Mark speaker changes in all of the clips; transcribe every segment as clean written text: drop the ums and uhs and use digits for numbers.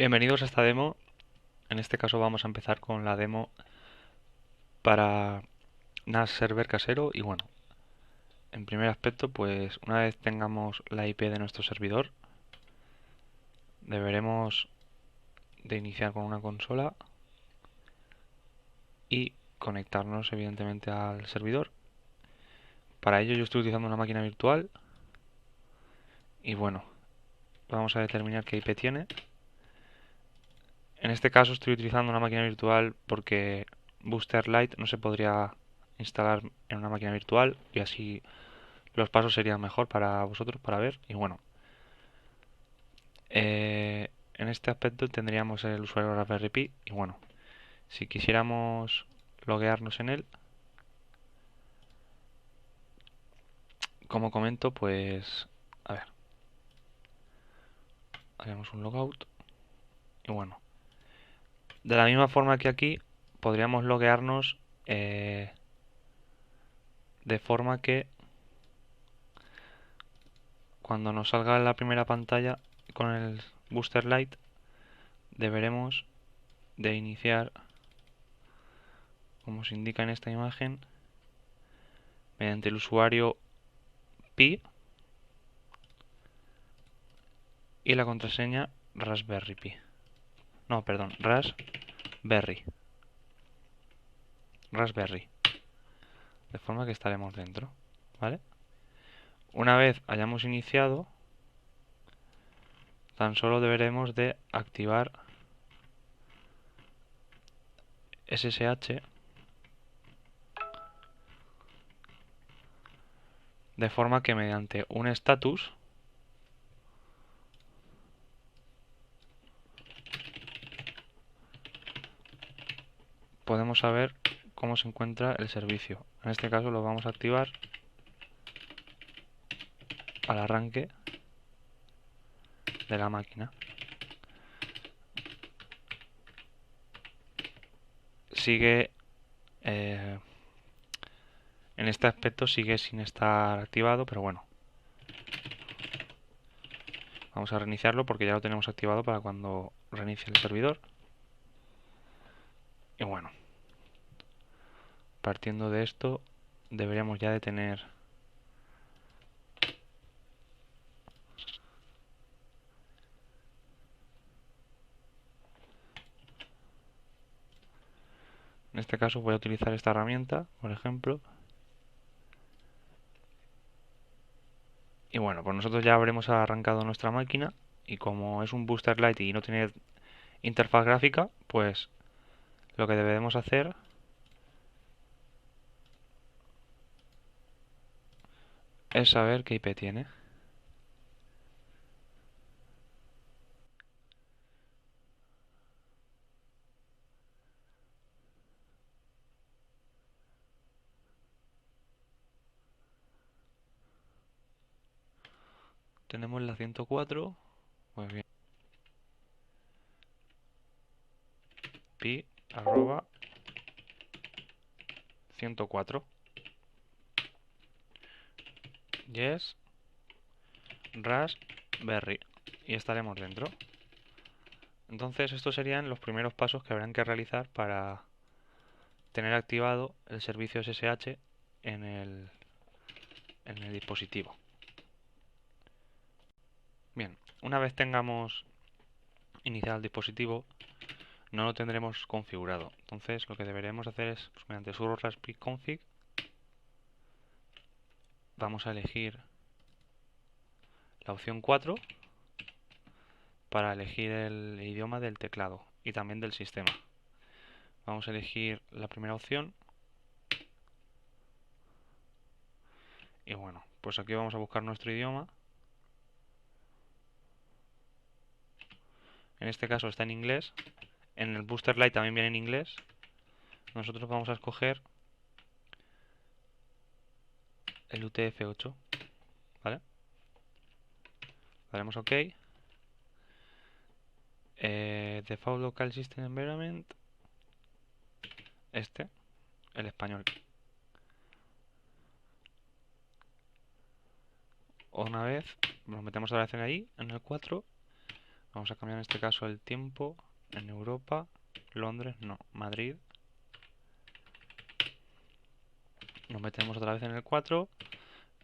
Speaker 1: Bienvenidos a esta demo. En este caso vamos a empezar con la demo para NAS server casero y bueno, en primer aspecto pues una vez tengamos la IP de nuestro servidor deberemos de iniciar con una consola y conectarnos evidentemente al servidor. Para ello yo estoy utilizando una máquina virtual y bueno, vamos a determinar qué IP tiene. En este caso estoy utilizando una máquina virtual porque Booster Lite no se podría instalar en una máquina virtual y así los pasos serían mejor para vosotros para ver. Y bueno, en este aspecto tendríamos el usuario Raspberry Pi. Y bueno, si quisiéramos loguearnos en él, como comento, pues a ver, haremos un logout. Y bueno, de la misma forma que aquí, podríamos loguearnos de forma que cuando nos salga la primera pantalla con el Booster Lite, deberemos de iniciar, como se indica en esta imagen, mediante el usuario Pi y la contraseña Raspberry Pi. No, perdón, Raspberry. De forma que estaremos dentro, ¿vale? Una vez hayamos iniciado, tan solo deberemos de activar SSH de forma que mediante un status podemos saber cómo se encuentra el servicio. En este caso lo vamos a activar al arranque de la máquina. Sigue, en este aspecto sigue sin estar activado, pero bueno, vamos a reiniciarlo porque ya lo tenemos activado para cuando reinicie el servidor. Y bueno, partiendo de esto, deberíamos ya de tener en este caso voy a utilizar esta herramienta, por ejemplo. Y bueno, pues nosotros ya habremos arrancado nuestra máquina y como es un Booster Lite y no tiene interfaz gráfica, pues lo que debemos hacer es saber qué IP tiene. Tenemos la 104, pues bien, pi arroba 104, yes, raspberry y estaremos dentro. Entonces estos serían los primeros pasos que habrán que realizar para tener activado el servicio SSH en el dispositivo. Bien, una vez tengamos iniciado el dispositivo, no lo tendremos configurado. Entonces lo que deberemos hacer es, pues, mediante sudo raspi config, vamos a elegir la opción 4 para elegir el idioma del teclado y también del sistema. Vamos a elegir la primera opción y bueno, pues aquí vamos a buscar nuestro idioma. En este caso está en inglés. En el Booster Lite también viene en inglés. Nosotros vamos a escoger el UTF-8, ¿vale? Daremos OK. Default Local System Environment, el español. Una vez nos metemos otra vez en ahí, en el 4, Vamos a cambiar en este caso el tiempo en Europa, Londres, no, Madrid. Nos metemos otra vez en el 4,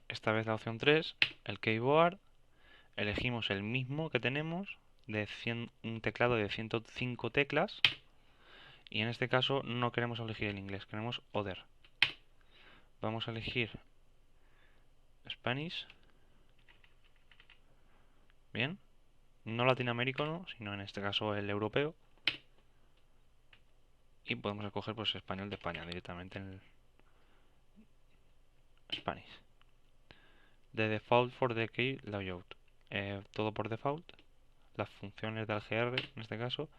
Speaker 1: esta vez la opción 3, el keyboard, elegimos el mismo que tenemos, un teclado de 105 teclas, y en este caso no queremos elegir el inglés, queremos Other. Vamos a elegir Spanish, bien, no latinoamericano, sino en este caso el europeo, y podemos escoger pues español de España directamente en el Spanish. The default for the key layout, todo por default, las funciones del GR en este caso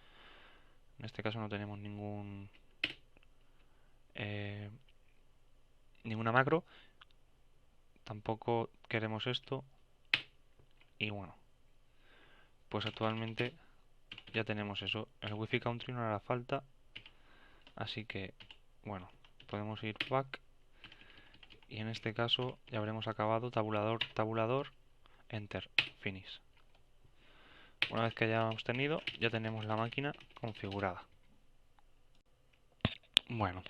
Speaker 1: no tenemos ninguna macro, tampoco queremos esto, y bueno, pues actualmente ya tenemos eso. El Wi-Fi Country no hará falta, así que bueno, podemos ir back, y en este caso ya habremos acabado tabulador, enter, finish. Una vez que hayamos tenido, ya tenemos la máquina configurada. Bueno,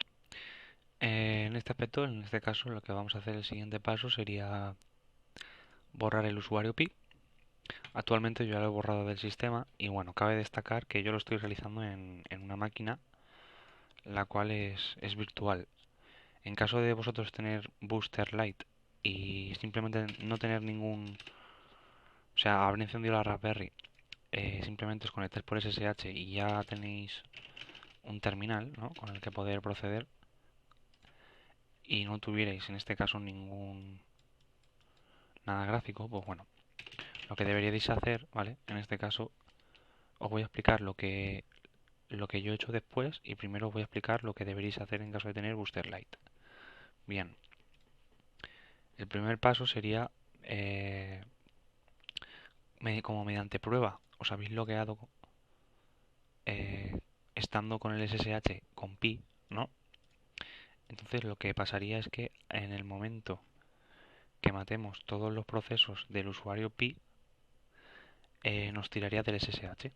Speaker 1: en este aspecto, en este caso, lo que vamos a hacer el siguiente paso sería borrar el usuario pi. Actualmente yo ya lo he borrado del sistema y bueno, cabe destacar que yo lo estoy realizando en una máquina la cual es virtual. En caso de vosotros tener Booster Lite y simplemente no tener o sea, haber encendido la Raspberry, simplemente os conectáis por SSH y ya tenéis un terminal, ¿no?, con el que poder proceder, y no tuvierais en este caso nada gráfico, pues bueno, lo que deberíais hacer, ¿vale? En este caso os voy a explicar lo que yo he hecho después, y primero os voy a explicar lo que deberéis hacer en caso de tener Booster Lite. Bien, el primer paso sería, como mediante prueba, os habéis logueado estando con el SSH con pi, ¿no? Entonces lo que pasaría es que en el momento que matemos todos los procesos del usuario pi, nos tiraría del SSH.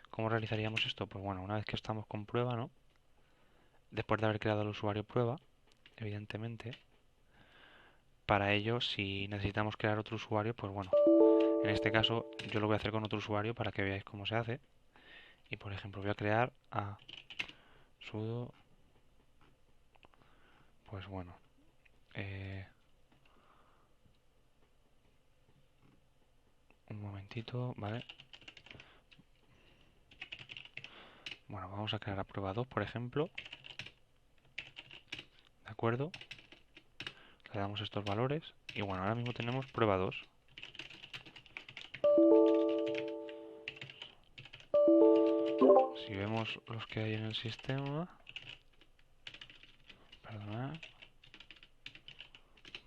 Speaker 1: ¿Cómo realizaríamos esto? Pues bueno, una vez que estamos con prueba, ¿no?, después de haber creado el usuario prueba, evidentemente, para ello, si necesitamos crear otro usuario, pues bueno, en este caso yo lo voy a hacer con otro usuario para que veáis cómo se hace. Y por ejemplo voy a crear a sudo, pues bueno, un momentito, ¿vale? Bueno, vamos a crear a prueba 2, por ejemplo, ¿de acuerdo? Le damos estos valores y bueno, ahora mismo tenemos prueba 2. Si vemos los que hay en el sistema, perdonad,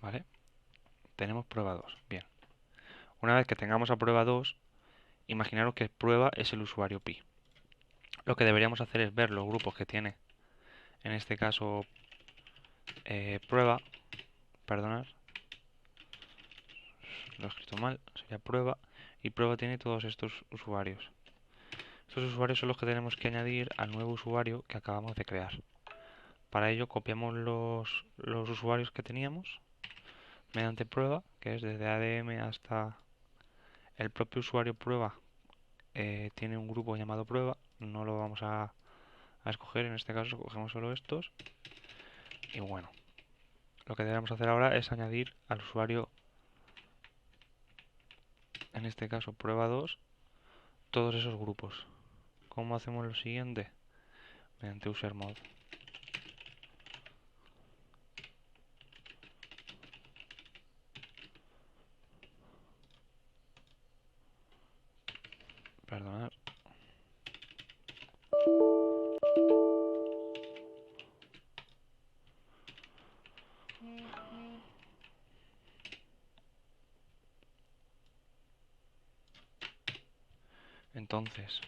Speaker 1: ¿vale? Tenemos prueba 2, bien. Una vez que tengamos a prueba 2, imaginaros que prueba es el usuario pi. Lo que deberíamos hacer es ver los grupos que tiene, en este caso, prueba, perdonad, lo he escrito mal, sería prueba, y prueba tiene todos estos usuarios. Estos usuarios son los que tenemos que añadir al nuevo usuario que acabamos de crear. Para ello copiamos los usuarios que teníamos mediante prueba, que es desde ADM hasta el propio usuario prueba. Tiene un grupo llamado prueba, no lo vamos a escoger, en este caso cogemos solo estos. Y bueno, lo que debemos hacer ahora es añadir al usuario, en este caso prueba 2, todos esos grupos. ¿Cómo hacemos lo siguiente? Mediante usermod. Perdonad. Entonces,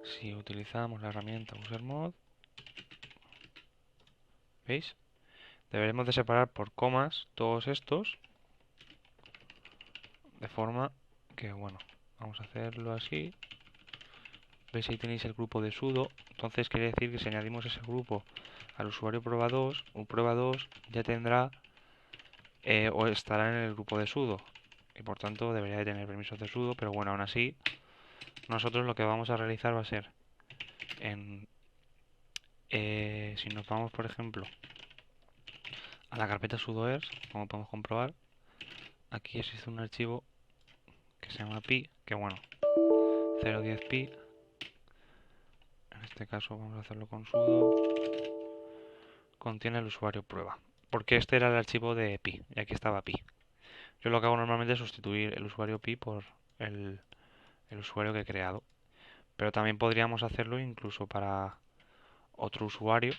Speaker 1: si utilizamos la herramienta usermod, ¿veis? Deberemos de separar por comas todos estos, de forma que bueno, vamos a hacerlo así. Veis ahí tenéis el grupo de sudo, entonces quiere decir que si añadimos ese grupo al usuario prueba2, un prueba2 ya tendrá o estará en el grupo de sudo y por tanto debería de tener permisos de sudo, pero bueno, aún así nosotros lo que vamos a realizar va a ser en, si nos vamos por ejemplo a la carpeta sudoers, como podemos comprobar, aquí existe un archivo que se llama pi, que bueno, 010pi, en este caso vamos a hacerlo con sudo, contiene el usuario prueba, porque este era el archivo de pi, y aquí estaba pi. Yo lo que hago normalmente es sustituir el usuario pi por el, el usuario que he creado, pero también podríamos hacerlo incluso para otro usuario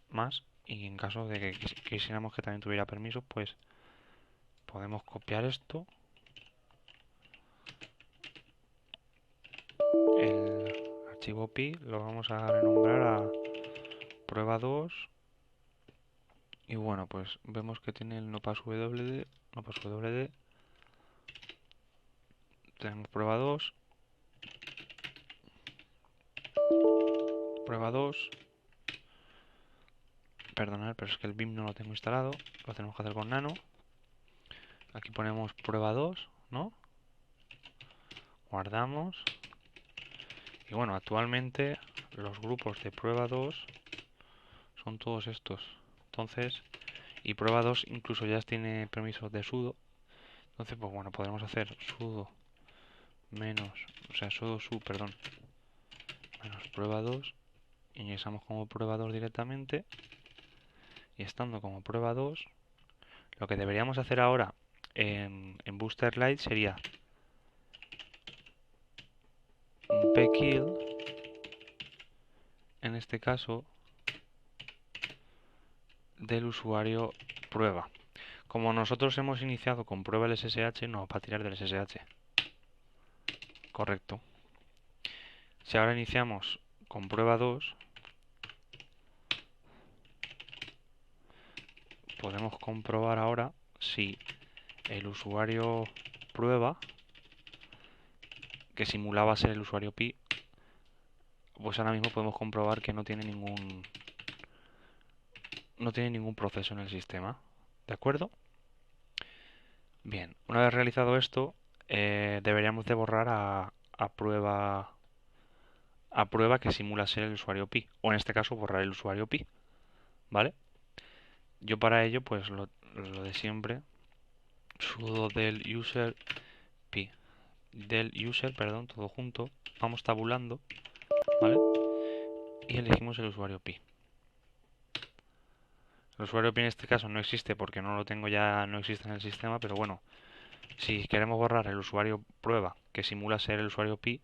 Speaker 1: más, y en caso de que quisiéramos que también tuviera permisos, pues podemos copiar esto, el archivo pi lo vamos a renombrar a prueba2 y bueno, pues vemos que tiene el nopasswd, nopasswd, tenemos prueba2, prueba2, perdonad, pero es que el vim no lo tengo instalado, lo tenemos que hacer con nano. Aquí ponemos prueba2, ¿no? Guardamos. Y bueno, actualmente los grupos de prueba2 son todos estos. Entonces, y prueba2 incluso ya tiene permisos de sudo. Entonces, pues bueno, podremos hacer sudo menos, o sea, sudo su, perdón, menos prueba2. Ingresamos como prueba2 directamente. Y estando como prueba2, lo que deberíamos hacer ahora en Booster Lite sería un pkill, en este caso, del usuario prueba. Como nosotros hemos iniciado con prueba el SSH, no va a tirar del SSH. Correcto. Si ahora iniciamos con prueba2, podemos comprobar ahora si el usuario prueba, que simulaba ser el usuario pi, pues ahora mismo podemos comprobar que no tiene ningún proceso en el sistema. ¿De acuerdo? Bien, una vez realizado esto, deberíamos de borrar a prueba que simula ser el usuario pi, o en este caso borrar el usuario pi, ¿vale? Yo para ello, pues lo de siempre, sudo del user pi, del user, perdón, todo junto, vamos tabulando, ¿vale? Y elegimos el usuario pi. El usuario pi en este caso no existe porque no lo tengo ya, no existe en el sistema, pero bueno, si queremos borrar el usuario prueba que simula ser el usuario pi,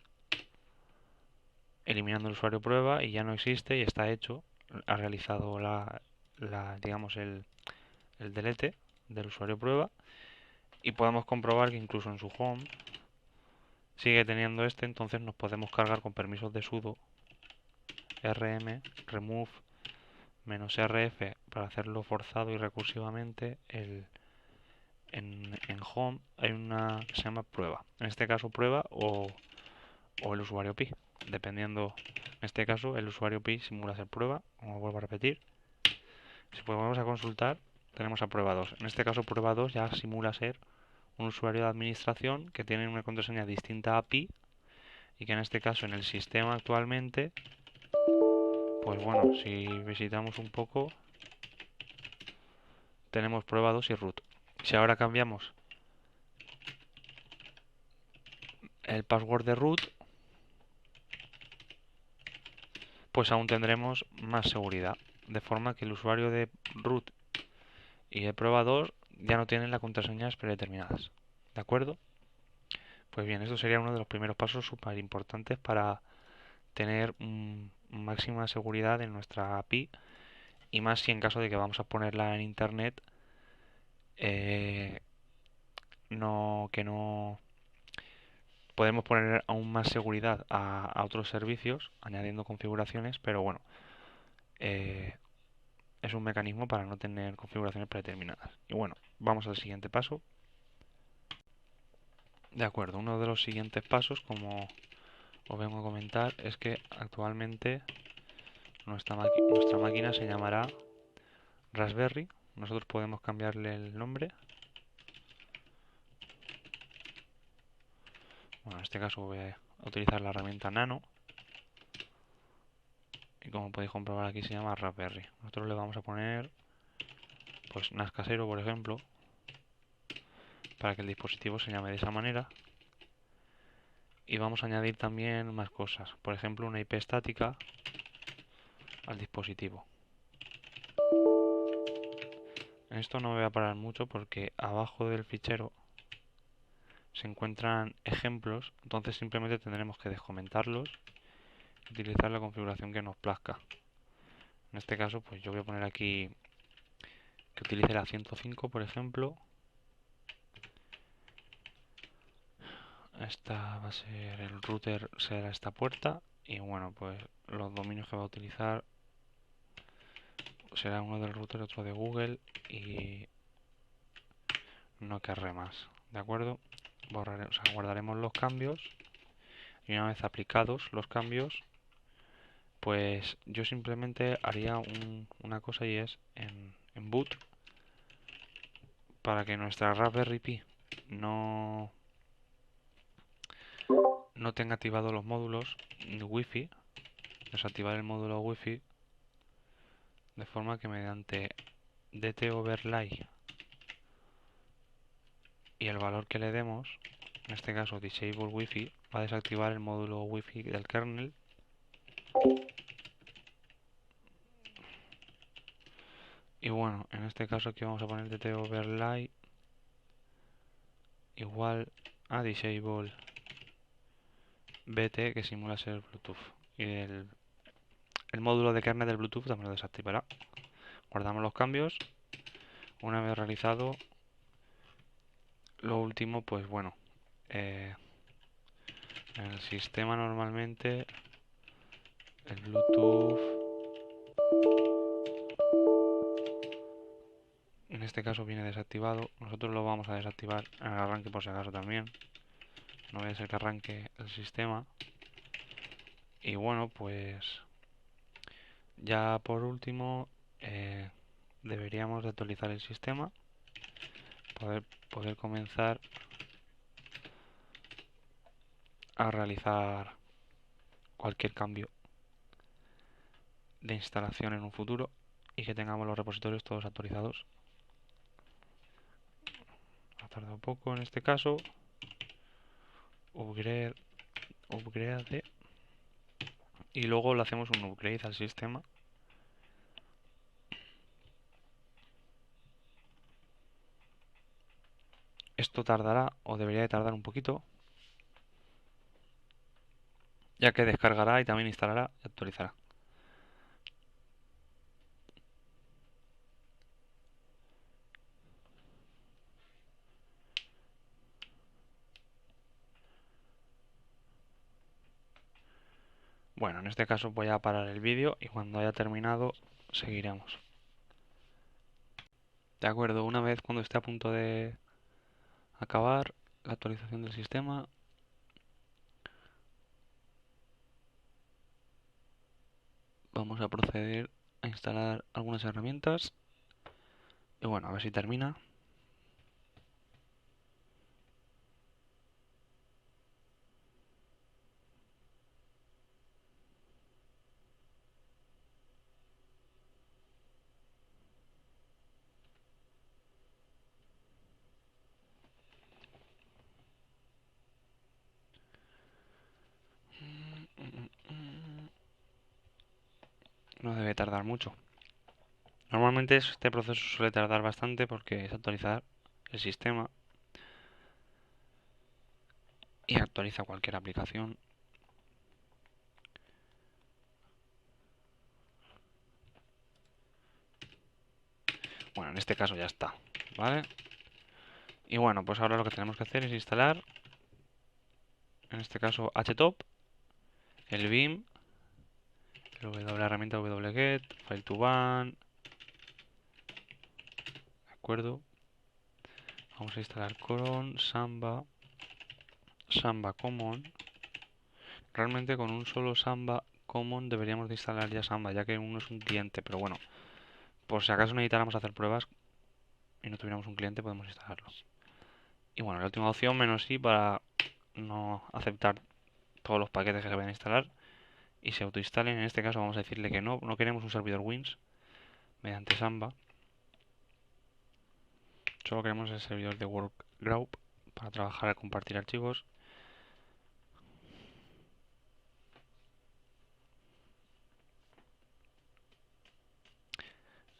Speaker 1: eliminando el usuario prueba y ya no existe y está hecho, ha realizado digamos el delete del usuario prueba y podemos comprobar que incluso en su home sigue teniendo este, entonces nos podemos cargar con permisos de sudo rm remove -rf para hacerlo forzado y recursivamente en home hay una que se llama prueba, en este caso prueba o el usuario pi, dependiendo, en este caso el usuario pi simula ser prueba, como vuelvo a repetir. Si volvemos a consultar tenemos a prueba2, en este caso prueba2 ya simula ser un usuario de administración que tiene una contraseña distinta a pi y que en este caso en el sistema actualmente, pues bueno, si visitamos un poco, tenemos prueba2 y root. Si ahora cambiamos el password de root, pues aún tendremos más seguridad, de forma que el usuario de root y de prueba2 ya no tienen las contraseñas predeterminadas. ¿De acuerdo? Pues bien, esto sería uno de los primeros pasos súper importantes para tener máxima seguridad en nuestra API y más si en caso de que vamos a ponerla en internet, eh, que no podemos poner aún más seguridad a otros servicios añadiendo configuraciones, pero bueno, eh, es un mecanismo para no tener configuraciones predeterminadas. Y bueno, vamos al siguiente paso. De acuerdo, uno de los siguientes pasos, como os vengo a comentar, es que actualmente nuestra máquina se llamará Raspberry. Nosotros podemos cambiarle el nombre. Bueno, en este caso voy a utilizar la herramienta Nano. Y como podéis comprobar aquí se llama Raspberry. Nosotros le vamos a poner pues NAS casero, por ejemplo, para que el dispositivo se llame de esa manera. Y vamos a añadir también más cosas, por ejemplo una IP estática al dispositivo. En esto no me voy a parar mucho porque abajo del fichero se encuentran ejemplos, entonces simplemente tendremos que descomentarlos y utilizar la configuración que nos plazca. En este caso pues yo voy a poner aquí que utilice la 105, por ejemplo. Esta va a ser el router, será esta puerta, y bueno, pues los dominios que va a utilizar será uno del router, otro de Google, y no querré más, ¿de acuerdo? O sea, guardaremos los cambios y una vez aplicados los cambios, pues yo simplemente haría una cosa, y es en boot, para que nuestra Raspberry Pi no tenga activados los módulos Wi-Fi, desactivar el módulo Wi-Fi, de forma que mediante DT overlay y el valor que le demos, en este caso disable Wi-Fi, va a desactivar el módulo Wi-Fi del kernel. Y bueno, en este caso aquí vamos a poner DT overlay igual a disable BT, que simula ser Bluetooth. Y el módulo de kernel del Bluetooth también lo desactivará. Guardamos los cambios. Una vez realizado, lo último, pues bueno, en el sistema normalmente el Bluetooth, en este caso, viene desactivado. Nosotros lo vamos a desactivar en el arranque por si acaso también. No vaya a ser que arranque el sistema. Y bueno, pues ya por último deberíamos de actualizar el sistema, poder comenzar a realizar cualquier cambio de instalación en un futuro y que tengamos los repositorios todos actualizados. Ha tardado poco en este caso. Upgrade, y luego le hacemos un upgrade al sistema. Esto tardará, o debería de tardar un poquito, ya que descargará y también instalará y actualizará. Bueno, en este caso voy a parar el vídeo y cuando haya terminado seguiremos. De acuerdo, una vez cuando esté a punto de acabar la actualización del sistema, vamos a proceder a instalar algunas herramientas. Y bueno, a ver si termina. No debe tardar mucho. Normalmente este proceso suele tardar bastante porque es actualizar el sistema y actualiza cualquier aplicación. Bueno, en este caso ya está, ¿vale? Y bueno, pues ahora lo que tenemos que hacer es instalar, en este caso htop, el vim, la herramienta wget, file2ban, ¿de acuerdo? Vamos a instalar cron, samba, Samba Common. Realmente con un solo Samba Common deberíamos de instalar ya Samba, ya que uno es un cliente, pero bueno, por si acaso necesitáramos hacer pruebas y no tuviéramos un cliente, podemos instalarlo. Y bueno, la última opción, menos I, para no aceptar todos los paquetes que se vayan a instalar y se autoinstalen. En este caso vamos a decirle que no queremos un servidor Wins mediante Samba. Solo queremos el servidor de Workgroup para trabajar y compartir archivos.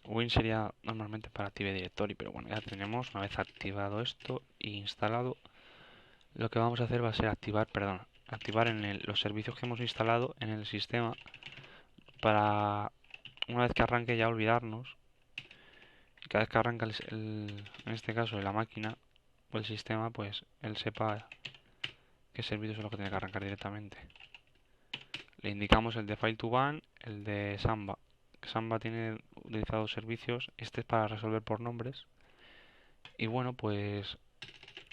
Speaker 1: Win sería normalmente para Active Directory, pero bueno, ya tenemos, una vez activado esto e instalado, lo que vamos a hacer va a ser activar en los servicios que hemos instalado en el sistema para una vez que arranque ya olvidarnos. Y cada vez que arranca en este caso la máquina o el sistema, pues él sepa qué servicios son los que tiene que arrancar directamente. Le indicamos el de File to Ban, el de Samba. Samba tiene utilizados servicios, este es para resolver por nombres. Y bueno, pues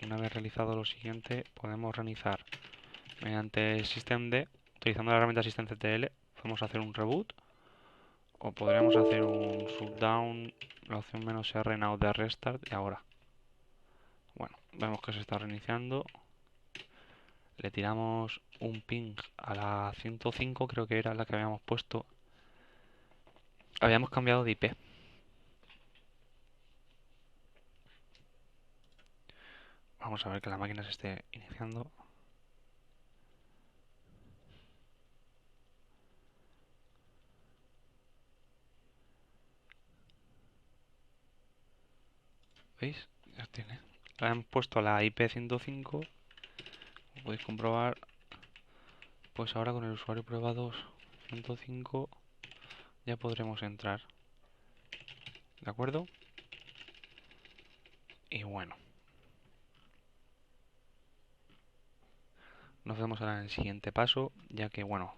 Speaker 1: una vez realizado lo siguiente, podemos realizar mediante systemd, utilizando la herramienta systemctl, podemos hacer un reboot o podríamos hacer un shutdown, la opción "-r now de restart", y ahora. Bueno, vemos que se está reiniciando. Le tiramos un ping a la 105, creo que era la que habíamos puesto. Habíamos cambiado de IP. Vamos a ver que la máquina se esté iniciando. ¿Veis? Ya tiene. La hemos puesto a la IP 105. Como podéis comprobar, pues ahora con el usuario prueba 2 105 ya podremos entrar. ¿De acuerdo? Y bueno, nos vemos ahora en el siguiente paso, ya que bueno,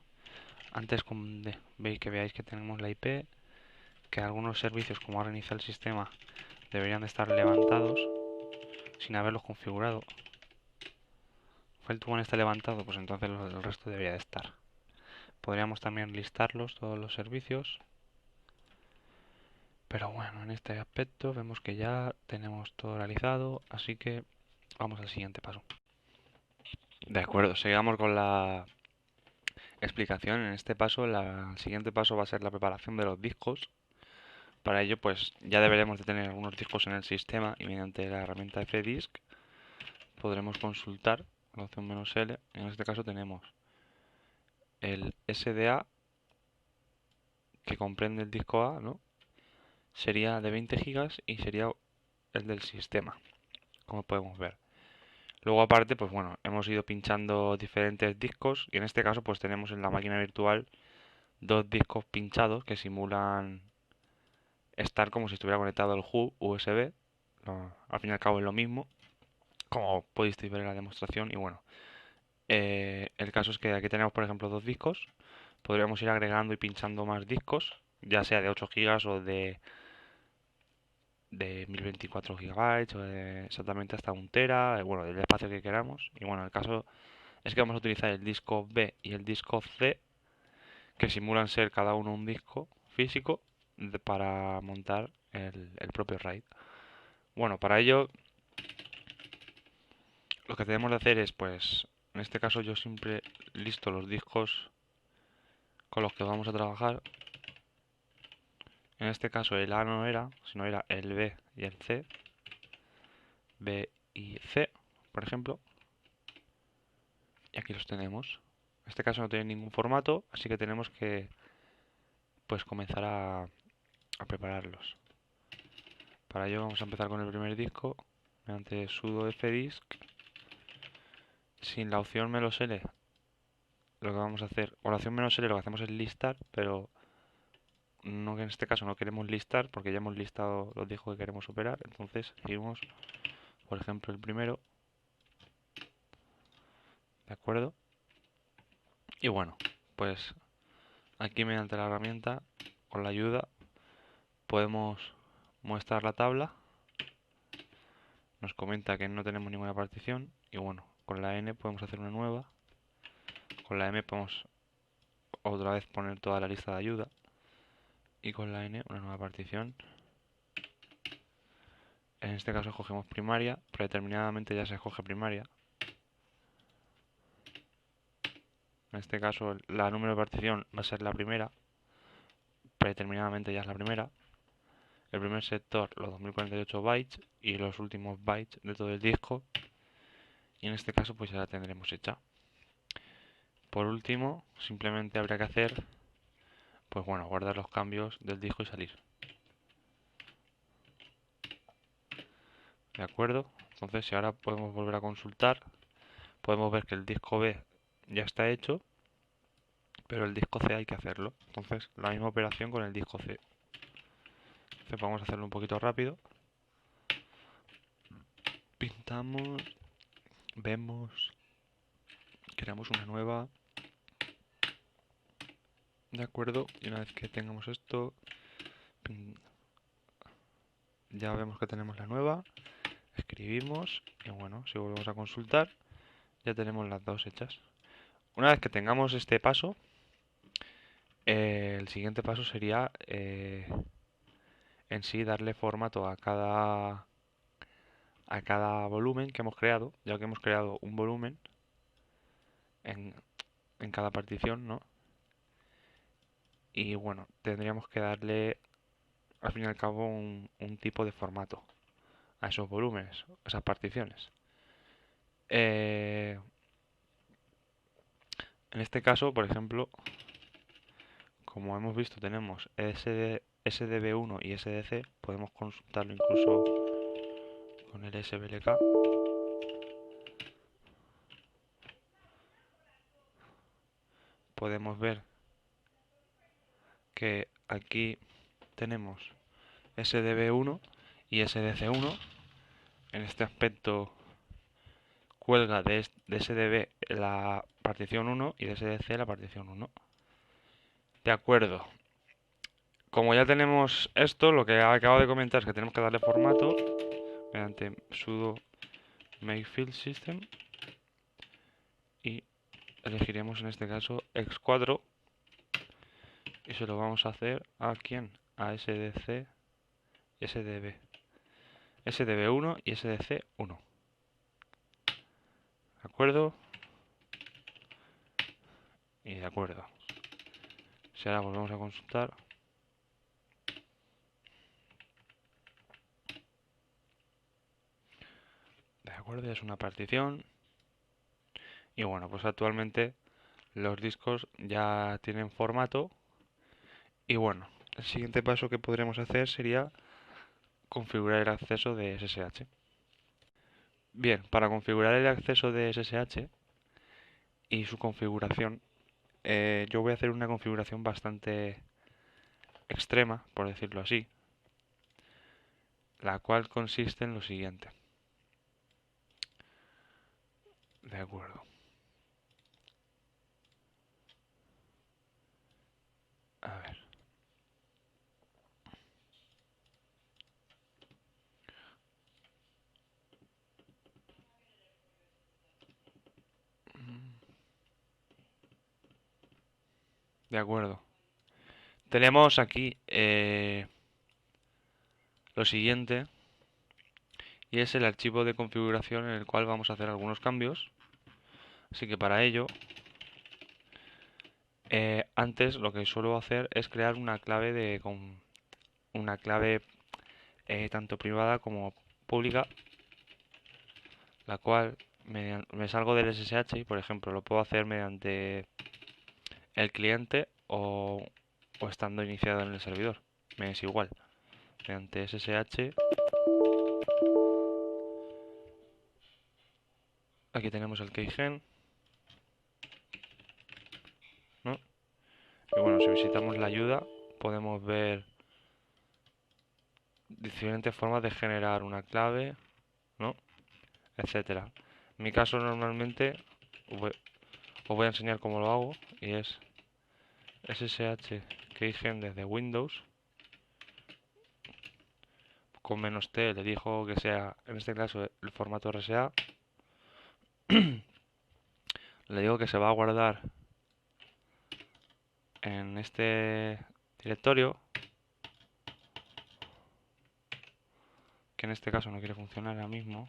Speaker 1: antes veáis que tenemos la IP, que algunos servicios, como ahora inicia el sistema, deberían de estar levantados sin haberlos configurado. File2One está levantado, pues entonces el resto debería de estar. Podríamos también listarlos, todos los servicios. Pero bueno, en este aspecto vemos que ya tenemos todo realizado, así que vamos al siguiente paso. De acuerdo, sigamos con la explicación. En este paso, el siguiente paso va a ser la preparación de los discos. Para ello, pues ya deberemos de tener algunos discos en el sistema y mediante la herramienta fdisk podremos consultar la opción "-l". En este caso tenemos el SDA, que comprende el disco A, ¿no? Sería de 20 gigas y sería el del sistema, como podemos ver. Luego aparte, pues bueno, hemos ido pinchando diferentes discos y en este caso pues tenemos en la máquina virtual dos discos pinchados que simulan estar como si estuviera conectado al hub USB. Al fin y al cabo es lo mismo, como podéis ver en la demostración. Y bueno, el caso es que aquí tenemos por ejemplo dos discos. Podríamos ir agregando y pinchando más discos, ya sea de 8 gigas o de 1024 gigabytes o exactamente hasta 1 tera, bueno, del espacio que queramos. Y bueno, el caso es que vamos a utilizar el disco B y el disco C, que simulan ser cada uno un disco físico para montar el propio RAID. Bueno, para ello lo que tenemos que hacer es, pues, en este caso yo siempre listo los discos con los que vamos a trabajar. En este caso el A no era, sino era el B y el C. B y C, por ejemplo. Y aquí los tenemos. En este caso no tiene ningún formato, así que tenemos que pues comenzar a prepararlos. Para ello vamos a empezar con el primer disco mediante sudo fdisk. Sin la opción "-l, lo que vamos a hacer, o la opción "-l lo que hacemos es listar, pero no, que en este caso no queremos listar porque ya hemos listado los discos que queremos operar. Entonces seguimos, por ejemplo, el primero. ¿De acuerdo? Y bueno, pues aquí mediante la herramienta, con la ayuda, podemos mostrar la tabla. Nos comenta que no tenemos ninguna partición y bueno, con la N podemos hacer una nueva. Con la M podemos otra vez poner toda la lista de ayuda. Y con la N una nueva partición. En este caso escogemos primaria. Predeterminadamente ya se escoge primaria. En este caso la número de partición va a ser la primera. Predeterminadamente ya es la primera. El primer sector los 2048 bytes y los últimos bytes de todo el disco. Y en este caso pues ya la tendremos hecha. Por último, simplemente habría que hacer, pues bueno, guardar los cambios del disco y salir. ¿De acuerdo? Entonces, si ahora podemos volver a consultar, podemos ver que el disco B ya está hecho, pero el disco C hay que hacerlo. Entonces, la misma operación con el disco C. Entonces, vamos a hacerlo un poquito rápido. Pintamos, vemos, creamos una nueva. ¿De acuerdo? Y una vez que tengamos esto, ya vemos que tenemos la nueva. Escribimos y bueno, si volvemos a consultar, ya tenemos las dos hechas. Una vez que tengamos este paso, el siguiente paso sería en sí darle formato a cada volumen que hemos creado, ya que hemos creado un volumen en, en cada partición, ¿no? Y bueno, tendríamos que darle al fin y al cabo un tipo de formato a esos volúmenes, esas particiones. En este caso, por ejemplo, como hemos visto, tenemos SDB1 y SDC, podemos consultarlo incluso con el SBLK. Podemos ver que aquí tenemos SDB1 y SDC1. En este aspecto cuelga de SDB la partición 1 y de SDC la partición 1. De acuerdo. Como ya tenemos esto, lo que acabo de comentar es que tenemos que darle formato mediante sudo make field system y elegiremos en este caso x4 y se lo vamos a hacer a ¿quién? A SDC, SDB, SDB1 y SDC1. ¿De acuerdo? Y de acuerdo. Si ahora volvemos a consultar, de acuerdo, ya es una partición. Y bueno, pues actualmente los discos ya tienen formato. Y bueno, el siguiente paso que podremos hacer sería configurar el acceso de SSH. Bien, para configurar el acceso de SSH y su configuración, yo voy a hacer una configuración bastante extrema, por decirlo así, la cual consiste en lo siguiente. De acuerdo. A ver. De acuerdo. Tenemos aquí lo siguiente, y es el archivo de configuración en el cual vamos a hacer algunos cambios. Así que para ello, antes lo que suelo hacer es crear una clave tanto privada como pública, la cual me salgo del SSH y por ejemplo lo puedo hacer mediante el cliente o estando iniciado en el servidor. Me es igual. Mediante SSH. Aquí tenemos el keygen, ¿no? Y bueno, si visitamos la ayuda podemos ver diferentes formas de generar una clave, ¿no? Etcétera. En mi caso normalmente os voy a enseñar cómo lo hago y es SSH keygen desde Windows con -t le dijo que sea en este caso el formato RSA Le digo que se va a guardar en este directorio, que en este caso no quiere funcionar ahora mismo.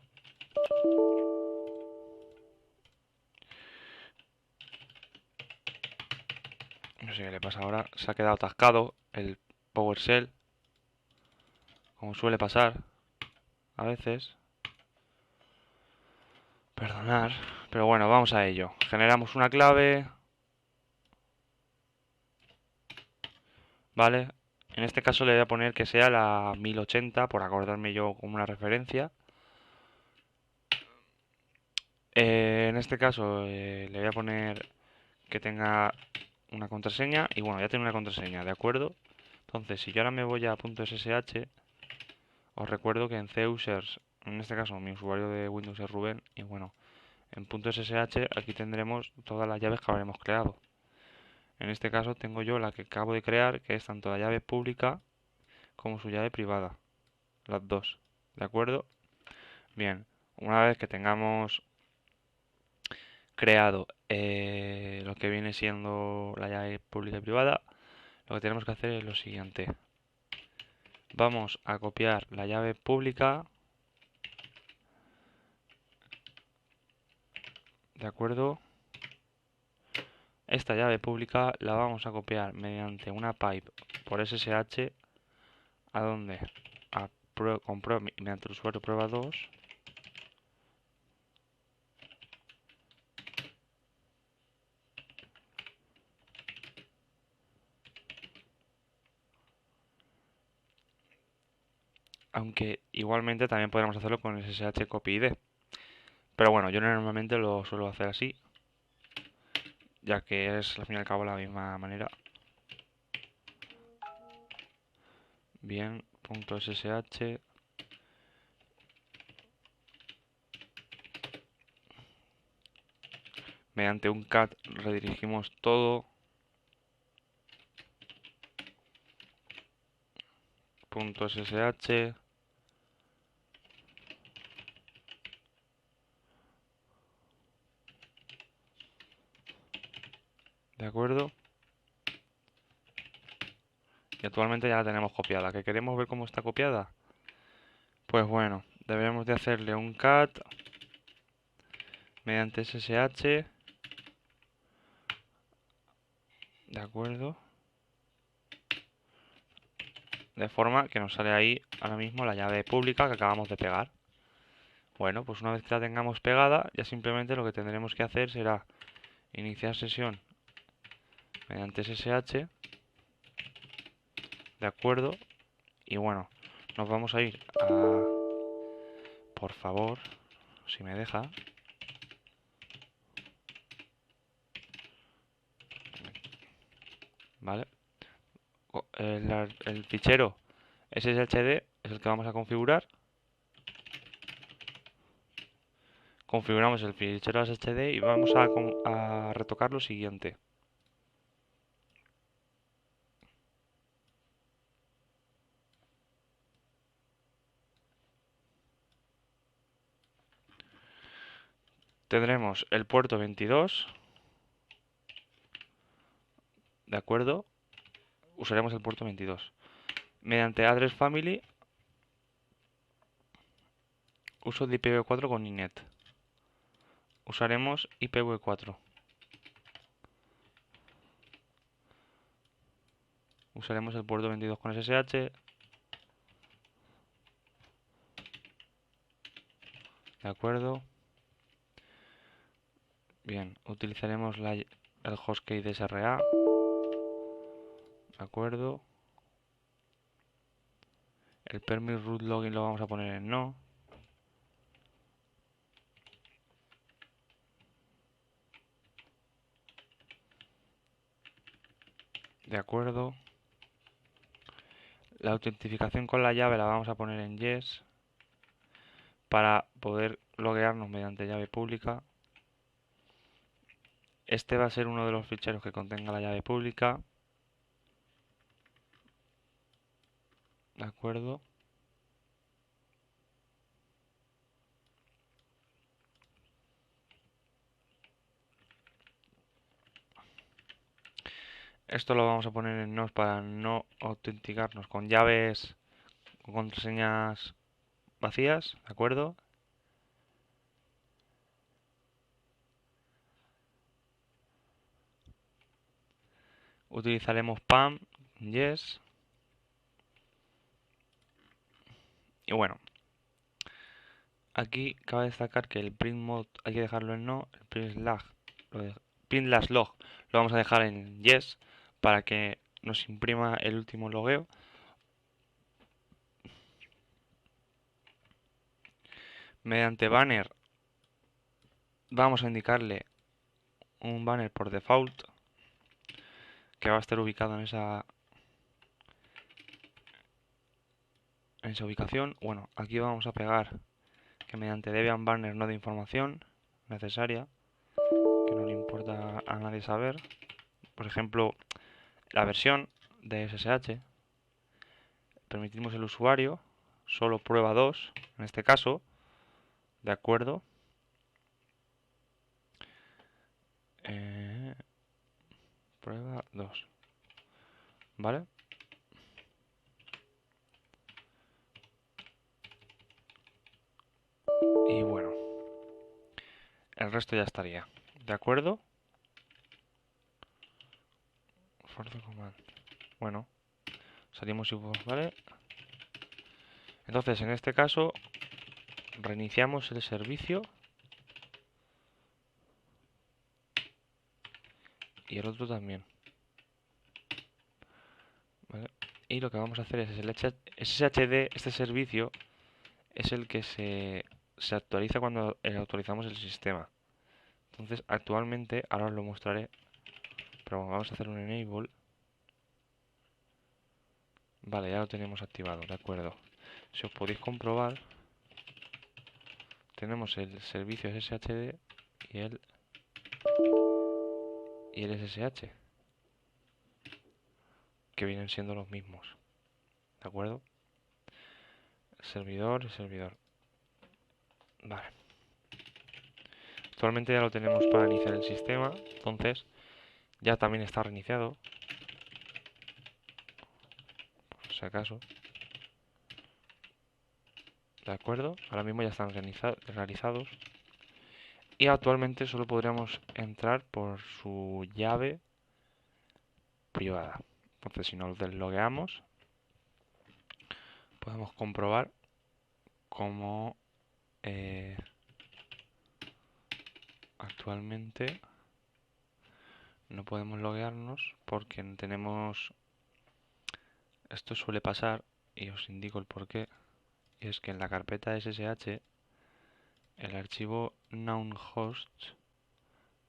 Speaker 1: No sé qué le pasa ahora. Se ha quedado atascado el PowerShell, como suele pasar a veces. Perdonar. Pero bueno, vamos a ello. Generamos una clave. Vale. En este caso le voy a poner que sea la 1080, por acordarme yo como una referencia. En este caso le voy a poner que tenga una contraseña. Y bueno, ya tiene una contraseña, ¿de acuerdo? Entonces, si yo ahora me voy a .ssh, os recuerdo que en cusers, en este caso mi usuario de Windows es Rubén, y bueno, en .ssh aquí tendremos todas las llaves que habremos creado. En este caso tengo yo la que acabo de crear, que es tanto la llave pública como su llave privada, las dos, ¿de acuerdo? Bien, una vez que tengamos creado lo que viene siendo la llave pública y privada, lo que tenemos que hacer es lo siguiente. Vamos a copiar la llave pública, ¿de acuerdo? Esta llave pública la vamos a copiar mediante una pipe por SSH. ¿A dónde? Mediante el usuario prueba 2. Aunque igualmente también podríamos hacerlo con SSH copy ID. Pero bueno, yo normalmente lo suelo hacer así, ya que es al fin y al cabo la misma manera. Bien, .ssh. Mediante un cat redirigimos todo. .ssh. ¿De acuerdo? Y actualmente ya la tenemos copiada. ¿Que queremos ver cómo está copiada? Pues bueno, debemos de hacerle un cat mediante SSH. ¿De acuerdo? De forma que nos sale ahí ahora mismo la llave pública que acabamos de pegar. Bueno, pues una vez que la tengamos pegada, ya simplemente lo que tendremos que hacer será iniciar sesión mediante SSH. ¿De acuerdo? Y bueno, nos vamos a ir a... Por favor, si me deja. ¿Vale? El fichero SSHD es el que vamos a configurar. Configuramos el fichero SSHD y vamos a retocar lo siguiente. Tendremos el puerto 22. ¿De acuerdo? Usaremos el puerto 22. Mediante address family, uso de IPv4 con inet. Usaremos IPv4. Usaremos el puerto 22 con SSH. ¿De acuerdo? Bien, utilizaremos el hostkey de SRA. ¿De acuerdo? El permit root login lo vamos a poner en no. ¿De acuerdo? La autentificación con la llave la vamos a poner en yes para poder loguearnos mediante llave pública. Este va a ser uno de los ficheros que contenga la llave pública. ¿De acuerdo? Esto lo vamos a poner en nos para no autenticarnos con llaves o contraseñas vacías, ¿de acuerdo? Utilizaremos PAM, yes. Y bueno, aquí cabe destacar que el print mode hay que dejarlo en no, el print slash log lo vamos a dejar en yes para que nos imprima el último logueo. Mediante banner vamos a indicarle un banner por default que va a estar ubicado en esa ubicación. Bueno, aquí vamos a pegar que mediante Debian banner no de información necesaria, que no le importa a nadie saber. Por ejemplo, la versión de SSH. Permitimos el usuario, solo prueba 2, en este caso, de acuerdo. Prueba 2, ¿vale? Y bueno, el resto ya estaría, ¿de acuerdo? Force command. Bueno, salimos igual, ¿vale? Entonces, en este caso, reiniciamos el servicio y el otro también, ¿vale? Y lo que vamos a hacer es el SSHD, este servicio, es el que se actualiza cuando actualizamos el sistema. Entonces, actualmente, ahora os lo mostraré, pero vamos a hacer un enable. Vale, ya lo tenemos activado, de acuerdo. Si os podéis comprobar, tenemos el servicio SSHD y el SSH, que vienen siendo los mismos, ¿de acuerdo? Servidor y servidor. Vale. Actualmente ya lo tenemos para iniciar el sistema, entonces ya también está reiniciado, por si acaso. ¿De acuerdo? Ahora mismo ya están realizados. Y actualmente solo podríamos entrar por su llave privada. Entonces si nos deslogueamos, podemos comprobar cómo actualmente no podemos loguearnos porque no tenemos... Esto suele pasar y os indico el porqué. Y es que en la carpeta SSH el archivo nownhost,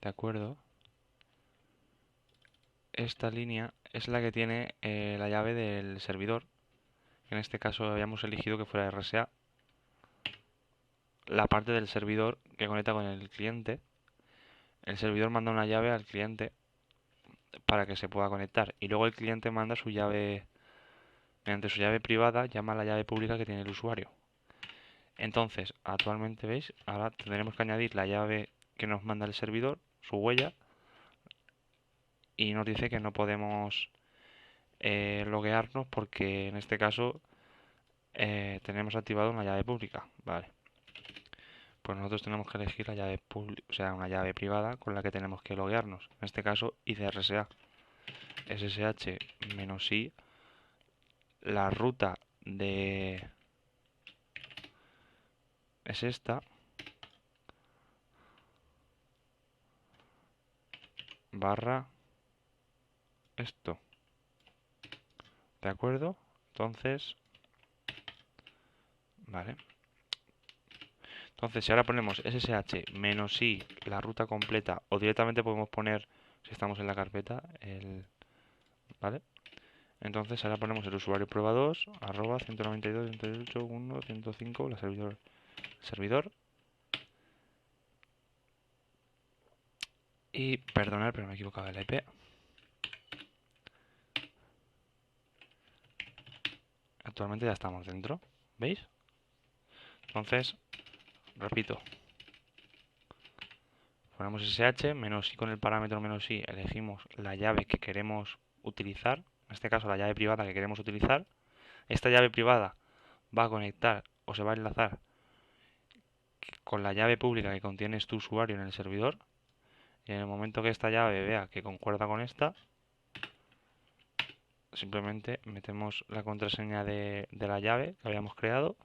Speaker 1: ¿de acuerdo? Esta línea es la que tiene la llave del servidor. En este caso habíamos elegido que fuera RSA. La parte del servidor que conecta con el cliente. El servidor manda una llave al cliente para que se pueda conectar. Y luego el cliente manda su llave, mediante su llave privada, llama a la llave pública que tiene el usuario. Entonces, actualmente veis, ahora tendremos que añadir la llave que nos manda el servidor, su huella, y nos dice que no podemos loguearnos porque en este caso tenemos activado una llave pública. Vale. Pues nosotros tenemos que elegir la llave pública, o sea, una llave privada con la que tenemos que loguearnos. En este caso, ICRSA. SSH-I. La ruta de... es esta. Barra esto. ¿De acuerdo? Entonces... Vale. Entonces, si ahora ponemos SSH-I, la ruta completa, o directamente podemos poner, si estamos en la carpeta, ¿vale? Entonces, ahora ponemos el usuario prueba 2, arroba 192.168.1.105, servidor. Y perdonad, pero me he equivocado de la IP. Actualmente ya estamos dentro, ¿veis? Entonces, repito, ponemos SSH, -i con el parámetro -i, elegimos la llave que queremos utilizar, en este caso la llave privada que queremos utilizar. Esta llave privada va a conectar o se va a enlazar con la llave pública que contiene tu usuario en el servidor. Y en el momento que esta llave vea que concuerda con esta, simplemente metemos la contraseña de la llave que habíamos creado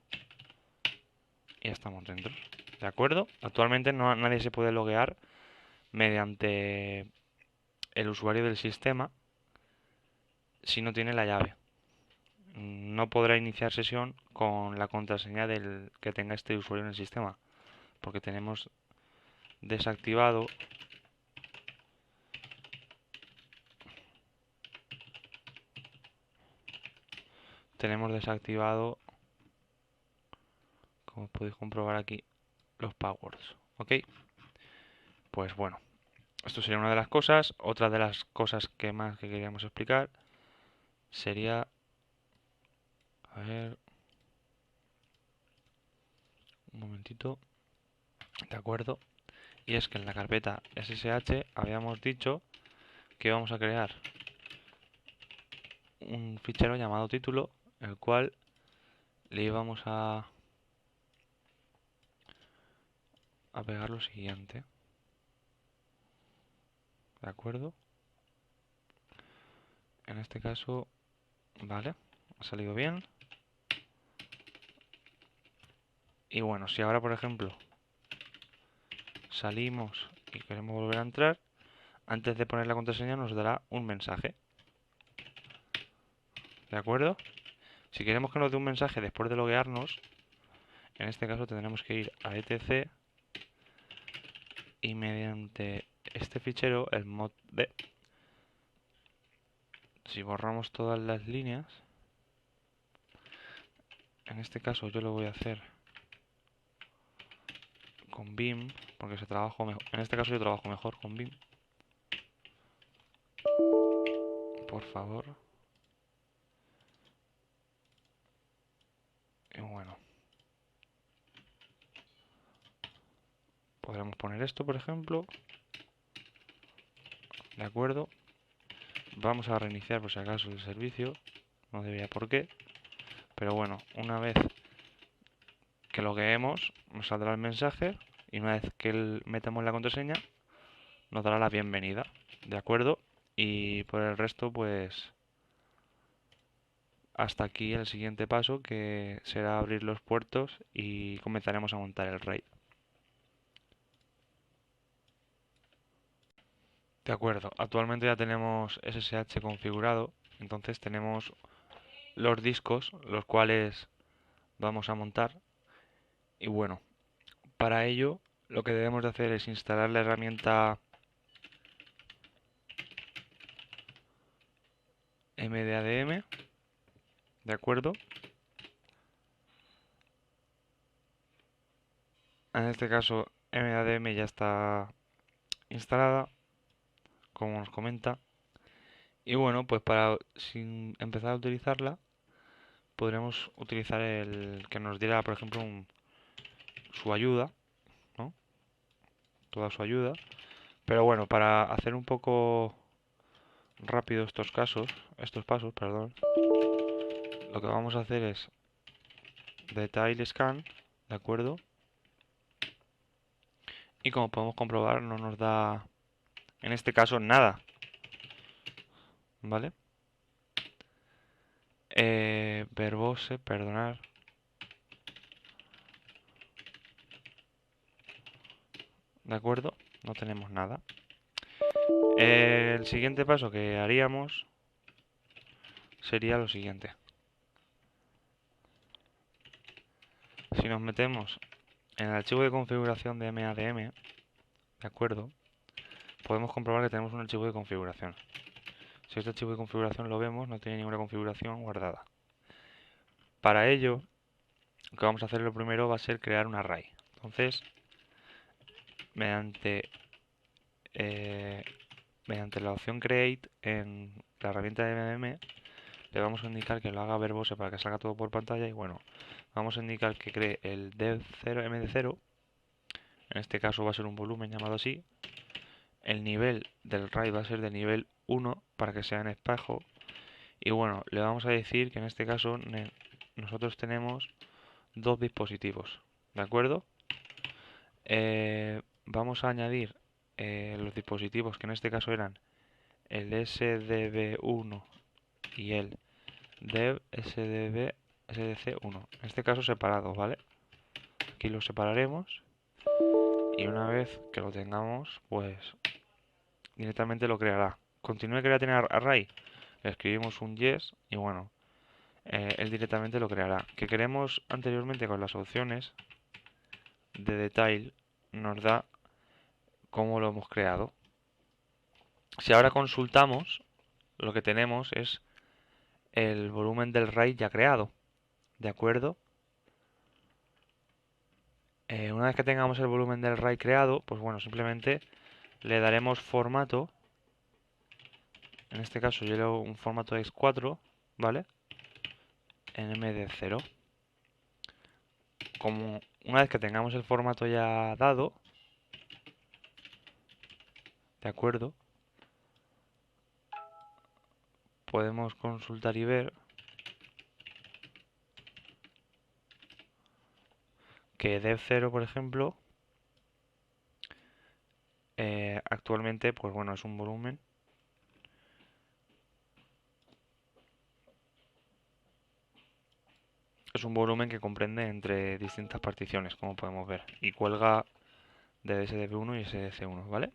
Speaker 1: y ya estamos dentro. ¿De acuerdo? Actualmente nadie se puede loguear mediante el usuario del sistema si no tiene la llave. No podrá iniciar sesión con la contraseña del que tenga este usuario en el sistema, porque tenemos desactivado como podéis comprobar aquí, los passwords. ¿Ok? Pues bueno, esto sería una de las cosas. Otra de las cosas que más que queríamos explicar sería, a ver, un momentito, de acuerdo, y es que en la carpeta SSH habíamos dicho que íbamos a crear un fichero llamado título, el cual le íbamos a pegar lo siguiente, ¿de acuerdo? En este caso, vale, ha salido bien. Y bueno, si ahora por ejemplo salimos y queremos volver a entrar, antes de poner la contraseña nos dará un mensaje, ¿de acuerdo? Si queremos que nos dé un mensaje después de loguearnos, en este caso tendremos que ir a etc y mediante este fichero, el modd, si borramos todas las líneas, en este caso yo lo voy a hacer con Vim, porque se trabaja mejor. En este caso yo trabajo mejor con Vim. Por favor. Y bueno, podremos poner esto, por ejemplo. De acuerdo. Vamos a reiniciar por si acaso el servicio. No debería por qué. Pero bueno, una vez que logueemos, nos saldrá el mensaje. Y una vez que metamos la contraseña, nos dará la bienvenida. ¿De acuerdo? Y por el resto, pues hasta aquí el siguiente paso, que será abrir los puertos y comenzaremos a montar el RAID. De acuerdo, actualmente ya tenemos SSH configurado, entonces tenemos los discos, los cuales vamos a montar. Y bueno, para ello lo que debemos de hacer es instalar la herramienta MDADM, ¿de acuerdo? En este caso MDADM ya está instalada, como nos comenta. Y bueno, pues para sin empezar a utilizarla, podremos utilizar el que nos diera, por ejemplo, su ayuda, ¿no? Toda su ayuda. Pero bueno, para hacer un poco rápido estos pasos, perdón, lo que vamos a hacer es detail scan, ¿de acuerdo? Y como podemos comprobar, no nos da, en este caso, nada, ¿vale? Verbose, perdonar. ¿De acuerdo? No tenemos nada. El siguiente paso que haríamos sería lo siguiente. Si nos metemos en el archivo de configuración de MADM, ¿de acuerdo? Podemos comprobar que tenemos un archivo de configuración. Si este archivo de configuración lo vemos, no tiene ninguna configuración guardada. Para ello, lo que vamos a hacer lo primero va a ser crear un array. Entonces, mediante, mediante la opción create en la herramienta de MDM, le vamos a indicar que lo haga verbose para que salga todo por pantalla y bueno, vamos a indicar que cree el dev0 md0, en este caso va a ser un volumen llamado así, el nivel del RAID va a ser de nivel 1 para que sea en espejo. Y bueno, le vamos a decir que en este caso nosotros tenemos dos dispositivos, ¿de acuerdo? Vamos a añadir los dispositivos que en este caso eran el SDB1 y el dev SDC1. En este caso separados, ¿vale? Aquí los separaremos y una vez que lo tengamos, pues directamente lo creará. Continúe que tener array. Le escribimos un yes y bueno, él directamente lo creará. Que queremos anteriormente con las opciones de detail nos da cómo lo hemos creado. Si ahora consultamos, lo que tenemos es el volumen del RAID ya creado, ¿de acuerdo? Una vez que tengamos el volumen del RAID creado, pues bueno, simplemente le daremos formato. En este caso yo le doy un formato x4, ¿vale? En MD0. Como una vez que tengamos el formato ya dado, ¿de acuerdo? Podemos consultar y ver que dev0, por ejemplo, actualmente, pues bueno, es un volumen. Es un volumen que comprende entre distintas particiones, como podemos ver, y cuelga de SDB1 y SDC1, ¿vale?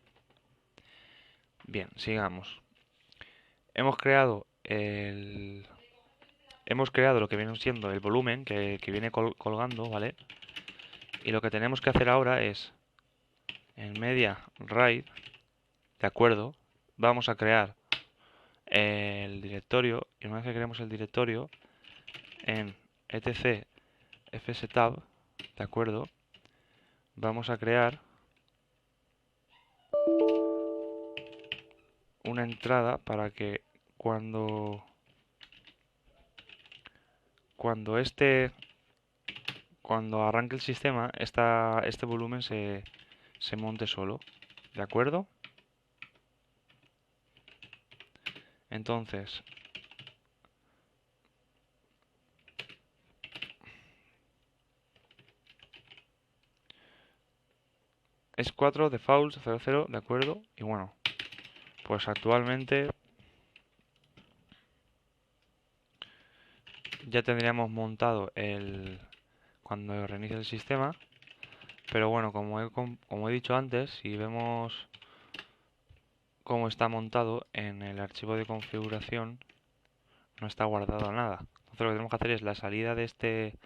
Speaker 1: Bien, sigamos. Hemos creado lo que viene siendo el volumen que viene colgando, ¿vale? Y lo que tenemos que hacer ahora es en media RAID, ¿de acuerdo? Vamos a crear el directorio y una vez que creemos el directorio en etc fstab, ¿de acuerdo? Vamos a crear una entrada para que cuando cuando cuando arranque el sistema este volumen se monte solo, ¿de acuerdo? Entonces es 4 default 00, ¿de acuerdo? Y bueno, pues actualmente ya tendríamos montado cuando reinicie el sistema, pero bueno, como he dicho antes, si vemos cómo está montado en el archivo de configuración, no está guardado nada. Entonces lo que tenemos que hacer es la salida de este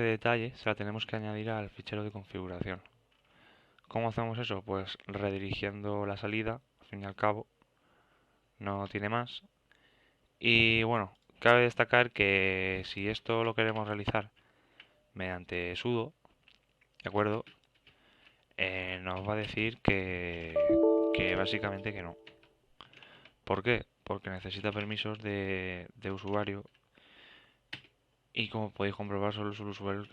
Speaker 1: detalle, se la tenemos que añadir al fichero de configuración. ¿Cómo hacemos eso? Pues redirigiendo la salida, al fin y al cabo, no tiene más. Y bueno, cabe destacar que si esto lo queremos realizar mediante sudo, ¿de acuerdo? Nos va a decir que básicamente que no. ¿Por qué? Porque necesita permisos de usuario y como podéis comprobar solo es el usuario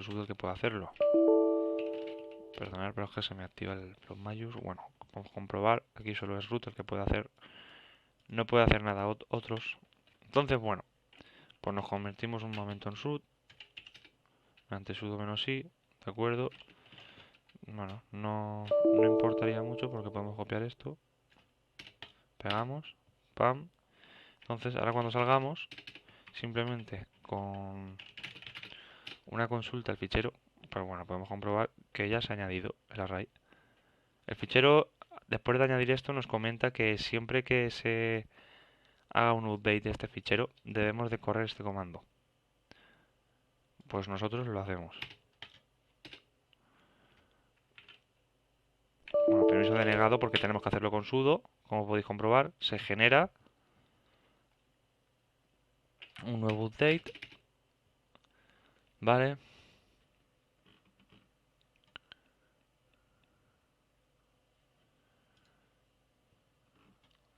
Speaker 1: sudo el que puede hacerlo. Perdonad, pero es que se me activa los mayus. Bueno, podemos comprobar, aquí solo es root el que puede hacer, no puede hacer nada otros. Entonces, bueno, pues nos convertimos un momento en root, ante sudo -i, ¿de acuerdo? Bueno, no importaría mucho porque podemos copiar esto, pegamos, pam. Entonces, ahora cuando salgamos, simplemente con una consulta al fichero, pues bueno, podemos comprobar que ya se ha añadido el array. El fichero, después de añadir esto, nos comenta que siempre que se haga un update de este fichero, debemos de correr este comando. Pues nosotros lo hacemos. Bueno, permiso denegado porque tenemos que hacerlo con sudo. Como podéis comprobar, se genera un nuevo update. Vale.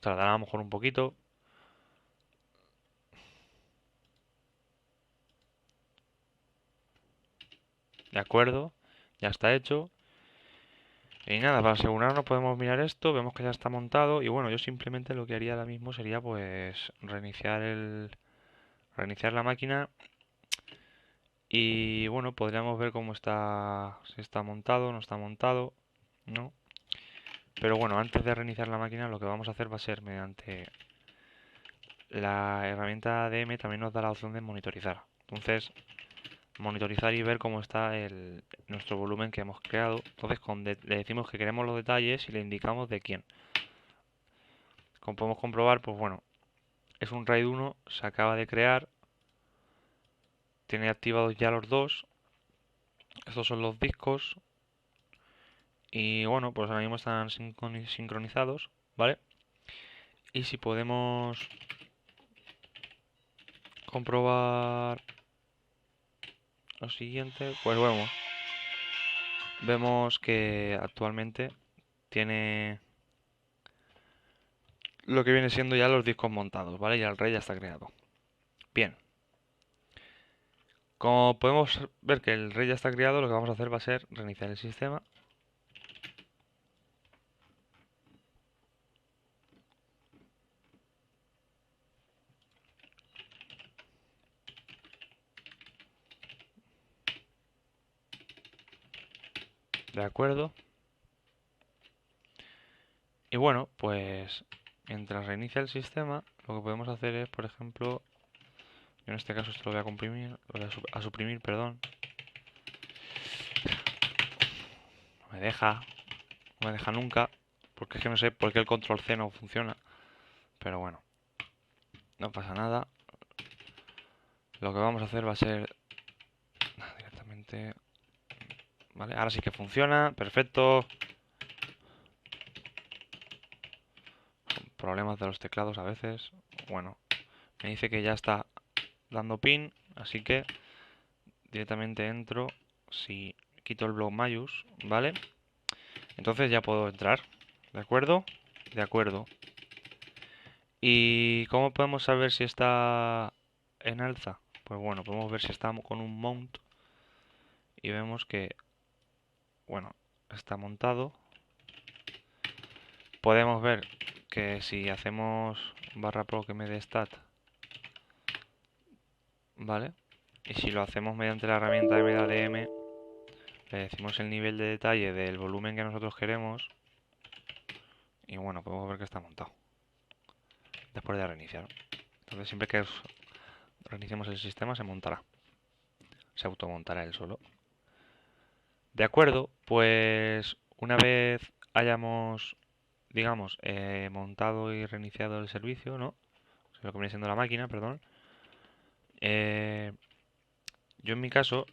Speaker 1: Tardará a lo mejor un poquito. De acuerdo. Ya está hecho. Y nada, para asegurarnos podemos mirar esto, vemos que ya está montado y bueno, yo simplemente lo que haría ahora mismo sería pues reiniciar la máquina y bueno, podríamos ver cómo está, si está montado, no está montado, ¿no? Pero bueno, antes de reiniciar la máquina lo que vamos a hacer va a ser mediante la herramienta ADM también nos da la opción de monitorizar. Entonces, monitorizar y ver cómo está nuestro volumen que hemos creado. Entonces, le decimos que queremos los detalles y le indicamos de quién. Como podemos comprobar, pues bueno, es un RAID 1, se acaba de crear, tiene activados ya los dos. Estos son los discos y bueno, pues ahora mismo están sincronizados, ¿vale? Y si podemos comprobar lo siguiente, pues vemos que actualmente tiene lo que viene siendo ya los discos montados, ¿vale? Ya el RAID ya está creado. Bien, como podemos ver que el RAID ya está creado, lo que vamos a hacer va a ser reiniciar el sistema. De acuerdo. Y bueno, pues mientras reinicia el sistema, lo que podemos hacer es, por ejemplo, yo en este caso esto lo voy a comprimir, lo voy a suprimir, perdón. No me deja, no me deja nunca, porque es que no sé por qué el control C no funciona. Pero bueno, no pasa nada. Lo que vamos a hacer va a ser directamente... Vale, ahora sí que funciona, perfecto. Problemas de los teclados a veces. Bueno, me dice que ya está dando pin, así que directamente entro. Si quito el block Mayus, ¿vale? Entonces ya puedo entrar, ¿de acuerdo? De acuerdo. ¿Y cómo podemos saber si está en alza? Pues bueno, podemos ver si está con un mount y vemos que, bueno, está montado. Podemos ver que si hacemos barra pro que me dé stat, ¿vale? Y si lo hacemos mediante la herramienta de MediaDM, le decimos el nivel de detalle del volumen que nosotros queremos y bueno, podemos ver que está montado después de reiniciar. Entonces siempre que reiniciemos el sistema se montará, se automontará él solo. De acuerdo, pues una vez hayamos, digamos, montado y reiniciado el servicio, ¿no? O sea, lo que viene siendo la máquina, perdón. eh, yo en mi caso,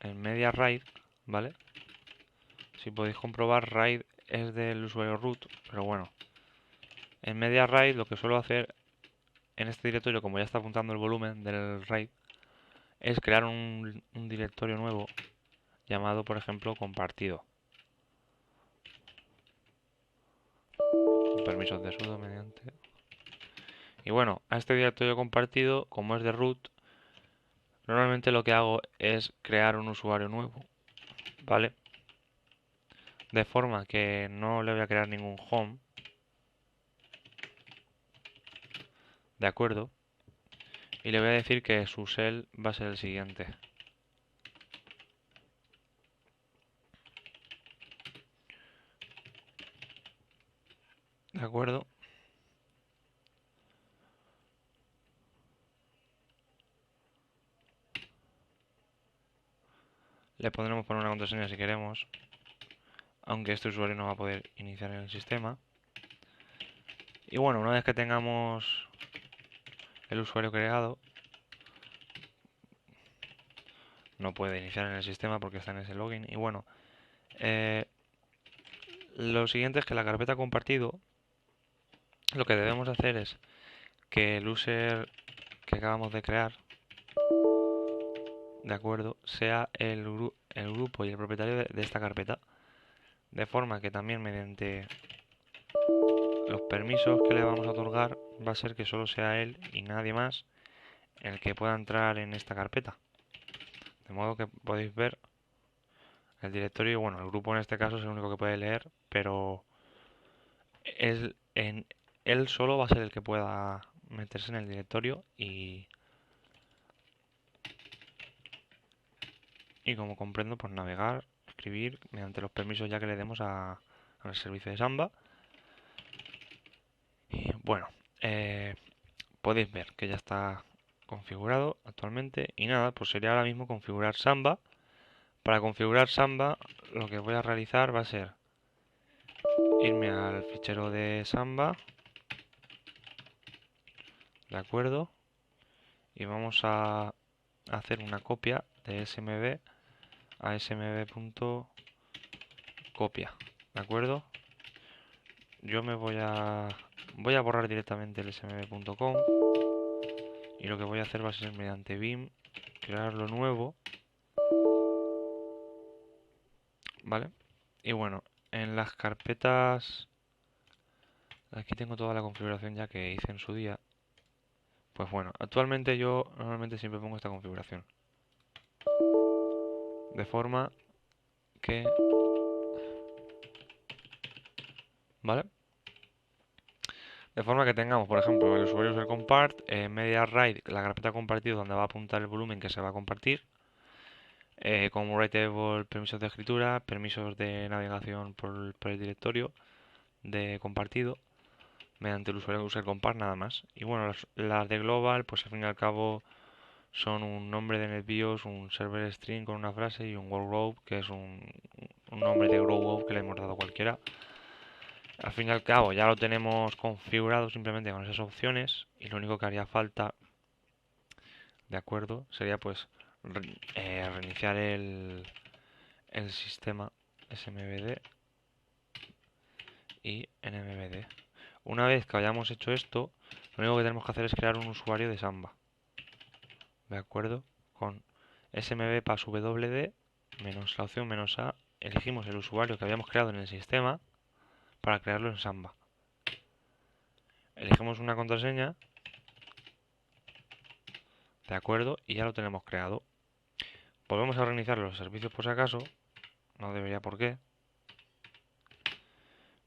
Speaker 1: en media RAID, ¿vale? Si podéis comprobar, RAID es del usuario root, pero bueno. En media RAID lo que suelo hacer en este directorio, como ya está apuntando el volumen del RAID, es crear un directorio nuevo llamado, por ejemplo, compartido. Con permisos de sudo mediante. Y bueno, a este directorio compartido, como es de root, normalmente lo que hago es crear un usuario nuevo, ¿vale? De forma que no le voy a crear ningún home, ¿de acuerdo? Y le voy a decir que su shell va a ser el siguiente. ¿De acuerdo? Le podremos poner una contraseña si queremos, aunque este usuario no va a poder iniciar en el sistema. Y bueno, una vez que tengamos el usuario creado, no puede iniciar en el sistema porque está en ese login. Y bueno, eh, lo siguiente es que la carpeta compartido, lo que debemos hacer es que el user que acabamos de crear, de acuerdo, sea el grupo y el propietario de esta carpeta, de forma que también mediante los permisos que le vamos a otorgar va a ser que solo sea él y nadie más el que pueda entrar en esta carpeta. De modo que podéis ver El directorio, bueno, el grupo en este caso es el único que puede leer, pero él solo va a ser el que pueda meterse en el directorio y como comprendo, pues navegar, escribir mediante los permisos ya que le demos al servicio de Samba. Y bueno, eh, podéis ver que ya está configurado actualmente y nada, pues sería ahora mismo configurar Samba. Para configurar Samba lo que voy a realizar va a ser irme al fichero de Samba, ¿de acuerdo? Y vamos a hacer una copia de smb a smb.copia, ¿de acuerdo? Yo voy a borrar directamente el smb.com y lo que voy a hacer va a ser mediante vim crearlo nuevo, ¿vale? Y bueno, en las carpetas aquí tengo toda la configuración ya que hice en su día. Pues bueno, actualmente yo normalmente siempre pongo esta configuración. De forma que, ¿vale? De forma que tengamos, por ejemplo, el usuario user compart, media write, la carpeta compartida donde va a apuntar el volumen que se va a compartir, como writeable, permisos de escritura, permisos de navegación por el directorio de compartido, mediante el usuario user compart nada más. Y bueno, las de global, pues al fin y al cabo son un nombre de NetBIOS, un server string con una frase y un workgroup, que es un nombre de growgroup que le hemos dado a cualquiera. Al fin y al cabo ya lo tenemos configurado simplemente con esas opciones y lo único que haría falta, de acuerdo, sería pues reiniciar el sistema SMBD y NMBD. Una vez que hayamos hecho esto, lo único que tenemos que hacer es crear un usuario de Samba, ¿de acuerdo? Con smb passwd menos la opción menos a, elegimos el usuario que habíamos creado en el sistema para crearlo en Samba. Elegimos una contraseña, ¿de acuerdo? Y ya lo tenemos creado. Volvemos a reiniciar los servicios por si acaso, no debería por qué.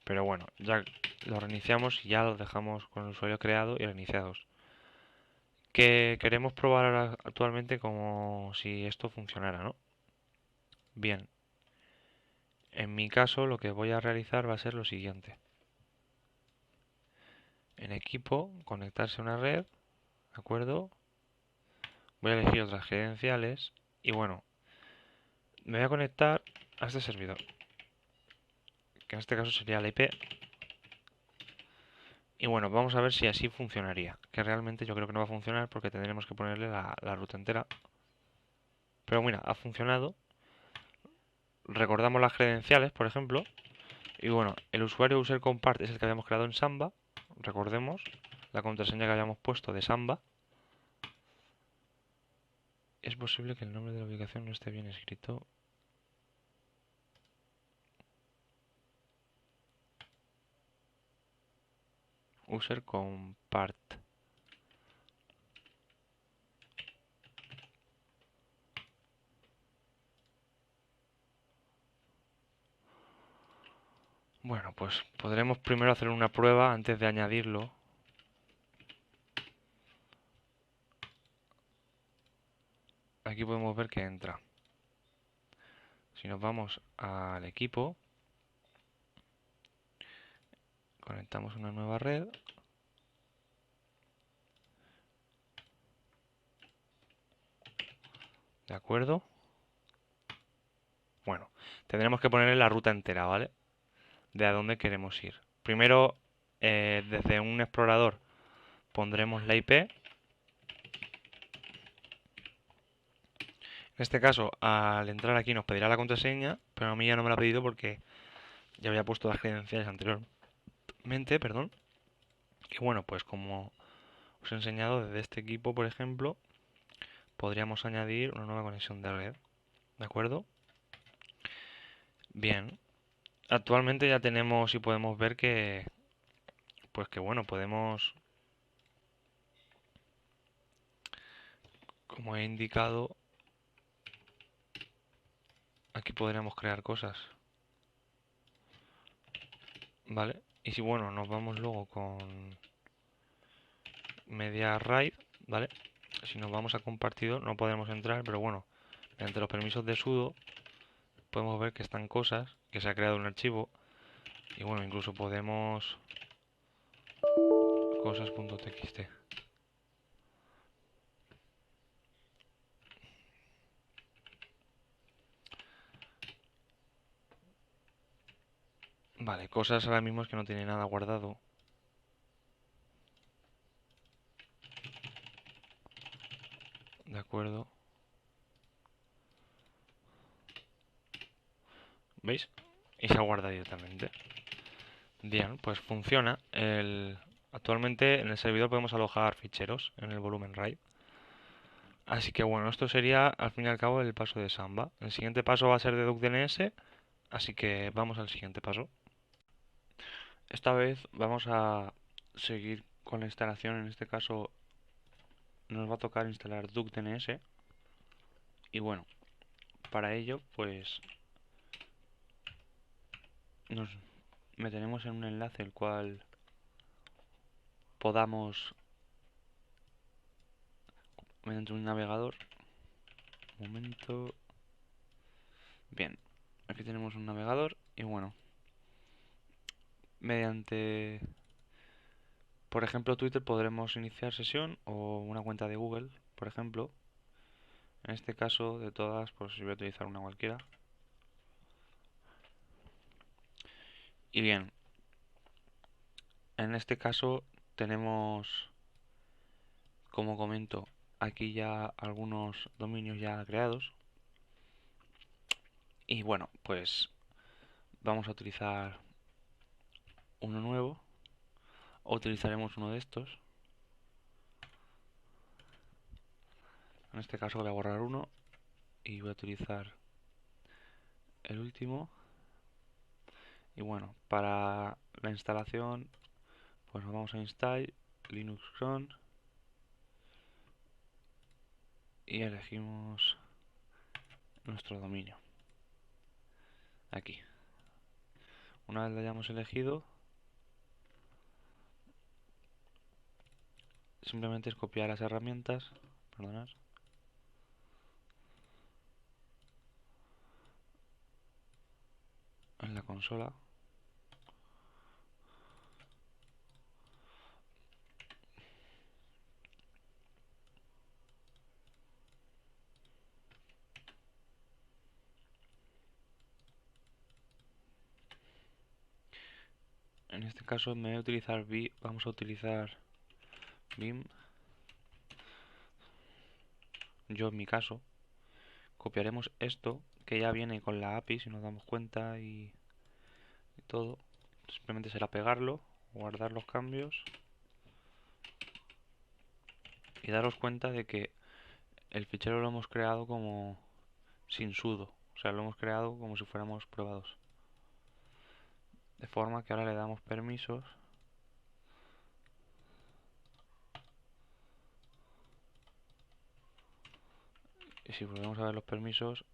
Speaker 1: Pero bueno, ya lo reiniciamos y ya lo dejamos con el usuario creado y reiniciados. Que queremos probar ahora actualmente como si esto funcionara, ¿no? Bien, en mi caso lo que voy a realizar va a ser lo siguiente. En equipo, conectarse a una red, ¿de acuerdo? Voy a elegir otras credenciales y bueno, me voy a conectar a este servidor, que en este caso sería la IP. Y bueno, vamos a ver si así funcionaría, que realmente yo creo que no va a funcionar porque tendremos que ponerle la ruta entera. Pero mira, ha funcionado. Recordamos las credenciales, por ejemplo. Y bueno, el usuario user compart es el que habíamos creado en Samba. Recordemos la contraseña que habíamos puesto de Samba. Es posible que el nombre de la ubicación no esté bien escrito. User compart. Bueno, pues podremos primero hacer una prueba antes de añadirlo. Aquí podemos ver que entra. Si nos vamos al equipo, conectamos una nueva red. ¿De acuerdo? Bueno, tendremos que ponerle la ruta entera, ¿vale? De a dónde queremos ir. Primero, desde un explorador pondremos la IP. En este caso, al entrar aquí nos pedirá la contraseña, pero a mí ya no me la ha pedido porque ya había puesto las credenciales anteriormente, perdón. Y bueno, pues como os he enseñado desde este equipo, por ejemplo, podríamos añadir una nueva conexión de red, ¿de acuerdo? Bien, actualmente ya tenemos y podemos ver que, pues que bueno, podemos, como he indicado, aquí podríamos crear cosas, ¿vale? Y si bueno, nos vamos luego con media RAID, ¿vale? Si nos vamos a compartido no podemos entrar, pero bueno, mediante los permisos de sudo podemos ver que están cosas, que se ha creado un archivo y bueno, incluso podemos cosas.txt. Vale, cosas ahora mismo es que no tiene nada guardado. De acuerdo. ¿Veis? Y se guarda directamente. Bien, pues funciona. Actualmente en el servidor podemos alojar ficheros en el volumen RAID. Así que bueno, esto sería al fin y al cabo el paso de Samba. El siguiente paso va a ser de DuckDNS, así que vamos al siguiente paso. Esta vez vamos a seguir con la instalación. En este caso nos va a tocar instalar DuckDNS. Y bueno, para ello pues nos meteremos en un enlace el cual podamos mediante un navegador. Un momento. Bien, aquí tenemos un navegador y bueno, mediante, por ejemplo, Twitter podremos iniciar sesión o una cuenta de Google, por ejemplo. En este caso, de todas, pues yo voy a utilizar una cualquiera. Y bien, en este caso tenemos, como comento, aquí ya algunos dominios ya creados. Y bueno, pues vamos a utilizar uno nuevo o utilizaremos uno de estos. En este caso voy a borrar uno y voy a utilizar el último. Y bueno, para la instalación, pues nos vamos a install Linux Cron y elegimos nuestro dominio. Aquí. Una vez lo hayamos elegido, simplemente es copiar las herramientas, perdonad, en la consola. En este caso, en vez de utilizar vamos a utilizar Vim. Yo en mi caso, copiaremos esto, que ya viene con la API, si nos damos cuenta y todo. Simplemente será pegarlo, guardar los cambios y daros cuenta de que el fichero lo hemos creado como sin sudo, o sea, lo hemos creado como si fuéramos probados. De forma que ahora le damos permisos y si volvemos a ver los permisos,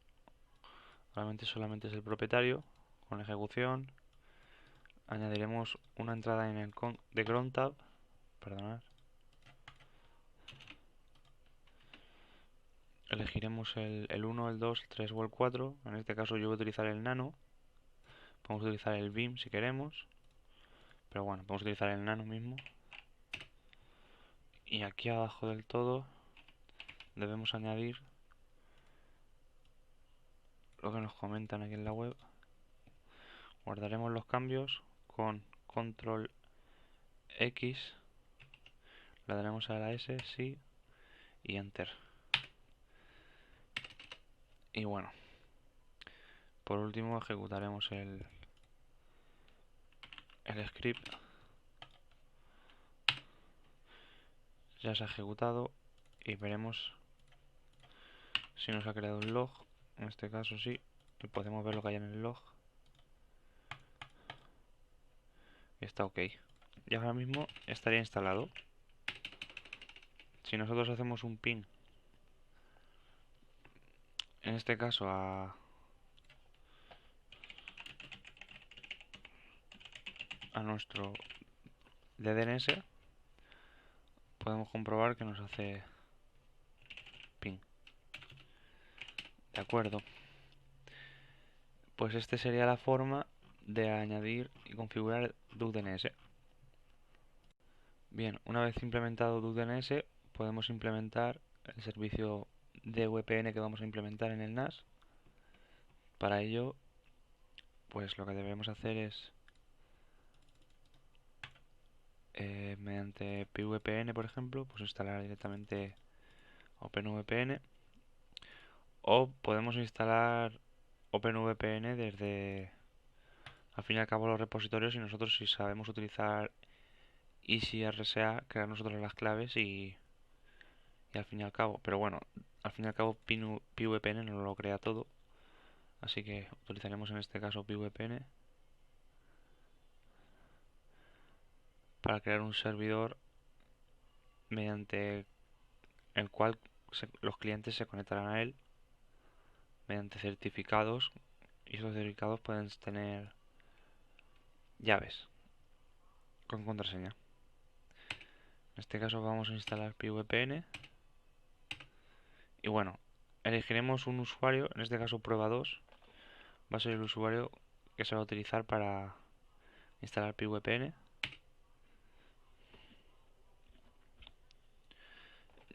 Speaker 1: realmente solamente es el propietario con ejecución. Añadiremos una entrada en el de cron tab, perdonad. Elegiremos el 1, el 2, el 3 o el 4. En este caso yo voy a utilizar el nano. Podemos utilizar el Vim si queremos, pero bueno, podemos utilizar el nano mismo. Y aquí abajo del todo debemos añadir lo que nos comentan aquí en la web. Guardaremos los cambios con control X, le daremos a la S, sí, y enter. Y bueno, por último ejecutaremos el script. Ya se ha ejecutado y veremos si nos ha creado un log. En este caso sí, y podemos ver lo que hay en el log. Y está ok. Y ahora mismo estaría instalado. Si nosotros hacemos un ping, en este caso a a nuestro DNS, podemos comprobar que nos hace ping. De acuerdo. Pues esta sería la forma de añadir y configurar DuckDNS. Bien, una vez implementado DuckDNS, podemos implementar el servicio de VPN que vamos a implementar en el NAS. Para ello, pues lo que debemos hacer es, mediante PVPN, por ejemplo, pues instalar directamente OpenVPN, o podemos instalar OpenVPN desde, al fin y al cabo, los repositorios, y nosotros, si sabemos utilizar EasyRSA, crear nosotros las claves y al fin y al cabo, pero bueno, al fin y al cabo PVPN no lo crea todo, así que utilizaremos en este caso PVPN para crear un servidor mediante el cual los clientes se conectarán a él mediante certificados, y esos certificados pueden tener llaves con contraseña. En este caso vamos a instalar PVPN y bueno, elegiremos un usuario, en este caso prueba 2, va a ser el usuario que se va a utilizar para instalar PVPN.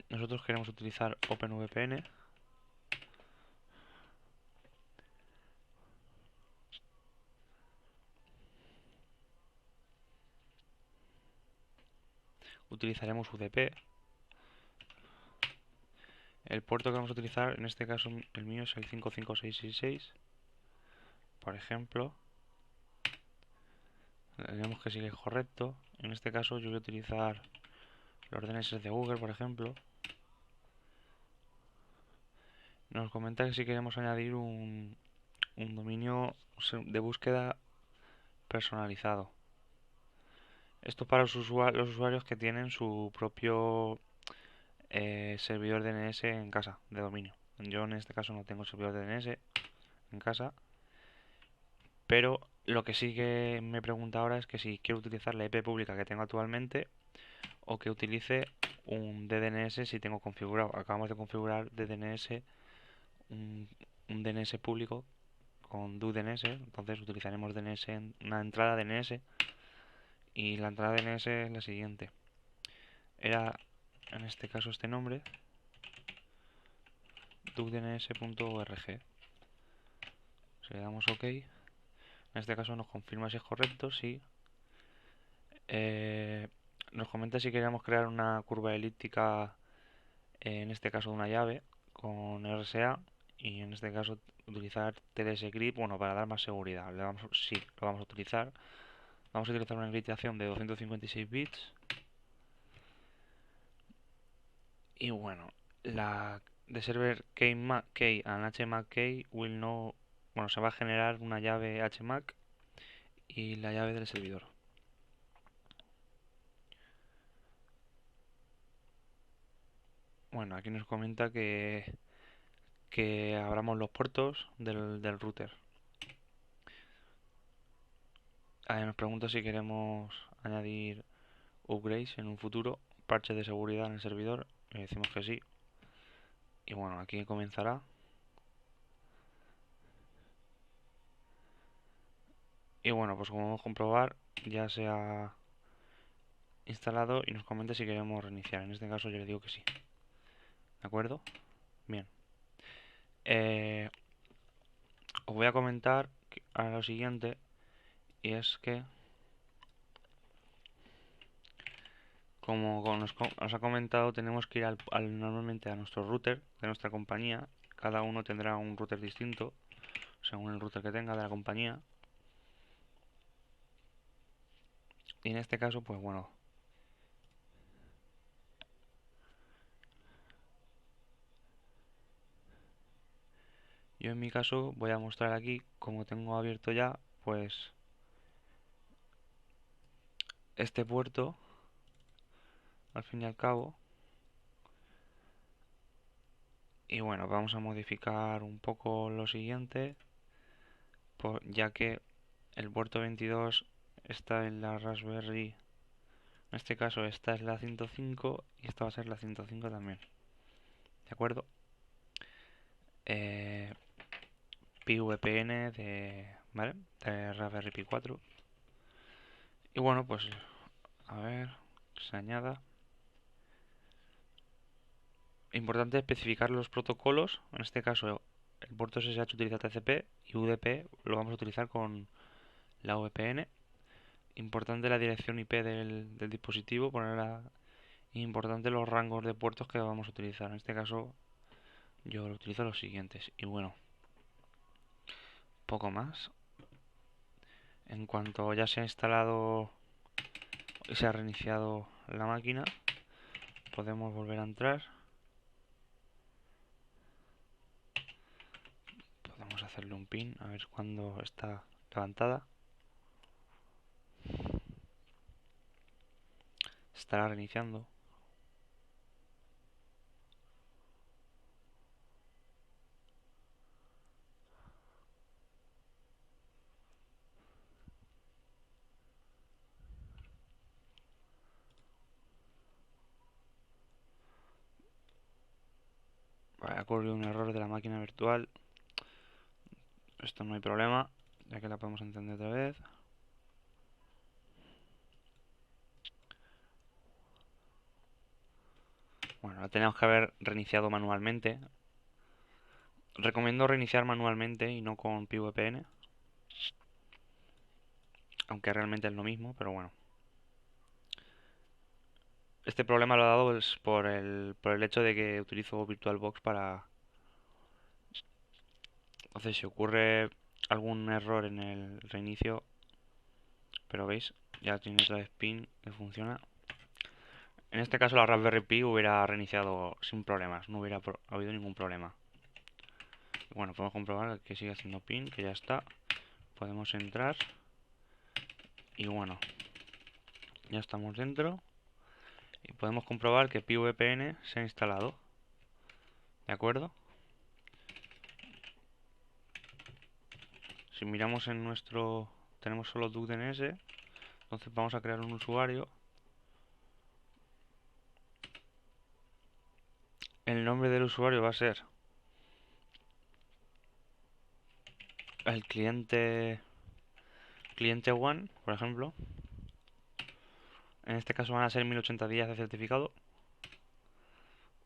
Speaker 1: Nosotros queremos utilizar OpenVPN. Utilizaremos UDP. El puerto que vamos a utilizar, en este caso el mío es el 55666. Por ejemplo, tenemos que sigue correcto. En este caso yo voy a utilizar los DNS de Google, por ejemplo. Nos comenta que si queremos añadir un dominio de búsqueda personalizado. Esto para los usuarios que tienen su propio servidor DNS en casa, de dominio. Yo en este caso no tengo servidor DNS en casa, pero lo que sí que me pregunta ahora es que si quiero utilizar la IP pública que tengo actualmente o que utilice un DNS si tengo configurado. Acabamos de configurar DNS, un, un DNS público con DuDNS, entonces utilizaremos DNS una entrada DNS, y la entrada DNS es la siguiente. Era en este caso este nombre, duckdns.org. Si le damos OK, en este caso nos confirma si es correcto, sí. Nos comenta si queríamos crear una curva elíptica, en este caso de una llave, con RSA, y en este caso utilizar TLS-Grip, bueno, para dar más seguridad. Sí, lo vamos a utilizar. Vamos a utilizar una encriptación de 256 bits. Y bueno, la de server key and HMAC key will no, bueno, se va a generar una llave HMAC y la llave del servidor. Bueno, aquí nos comenta que abramos los puertos del router. Nos pregunta si queremos añadir upgrades en un futuro, parches de seguridad en el servidor. Le decimos que sí. Y bueno, aquí comenzará. Y bueno, pues como vamos a comprobar, ya se ha instalado y nos comenta si queremos reiniciar. En este caso yo le digo que sí. ¿De acuerdo? Bien. Os voy a comentar ahora lo siguiente, y es que, como os ha comentado, tenemos que ir normalmente a nuestro router de nuestra compañía. Cada uno tendrá un router distinto según el router que tenga de la compañía. Y en este caso, pues bueno, yo en mi caso voy a mostrar aquí, como tengo abierto ya, pues este puerto, al fin y al cabo. Y bueno, vamos a modificar un poco lo siguiente, ya que el puerto 22 esta es la Raspberry, en este caso esta es la 105 y esta va a ser la 105 también, ¿de acuerdo? PiVPN ¿vale? De Raspberry Pi 4. Y bueno, pues a ver, se añada. Importante especificar los protocolos, en este caso el puerto SSH utiliza TCP y UDP lo vamos a utilizar con la VPN. Importante la dirección IP del dispositivo, ponerla. Importante los rangos de puertos que vamos a utilizar. En este caso yo lo utilizo los siguientes. Y bueno, poco más. En cuanto ya se ha instalado y se ha reiniciado la máquina, podemos volver a entrar. Podemos hacerle un pin a ver cuándo está levantada. Se estará reiniciando. Vale, ha ocurrido un error de la máquina virtual. Esto no hay problema, ya que la podemos encender otra vez. Bueno, la tenemos que haber reiniciado manualmente. Recomiendo reiniciar manualmente y no con PiVPN. Aunque realmente es lo mismo, pero bueno. Este problema lo ha dado pues, por el hecho de que utilizo VirtualBox para... Entonces, si ocurre algún error en el reinicio, pero veis, ya tiene otra vez pin que funciona. En este caso la Raspberry Pi hubiera reiniciado sin problemas, no hubiera habido ningún problema. Bueno, podemos comprobar que sigue haciendo pin, que ya está. Podemos entrar. Y bueno, ya estamos dentro. Y podemos comprobar que PiVPN se ha instalado. ¿De acuerdo? Si miramos en nuestro... Tenemos solo DuckDNS. Entonces vamos a crear un usuario. El nombre del usuario va a ser el cliente one, por ejemplo. En este caso van a ser 1080 días de certificado.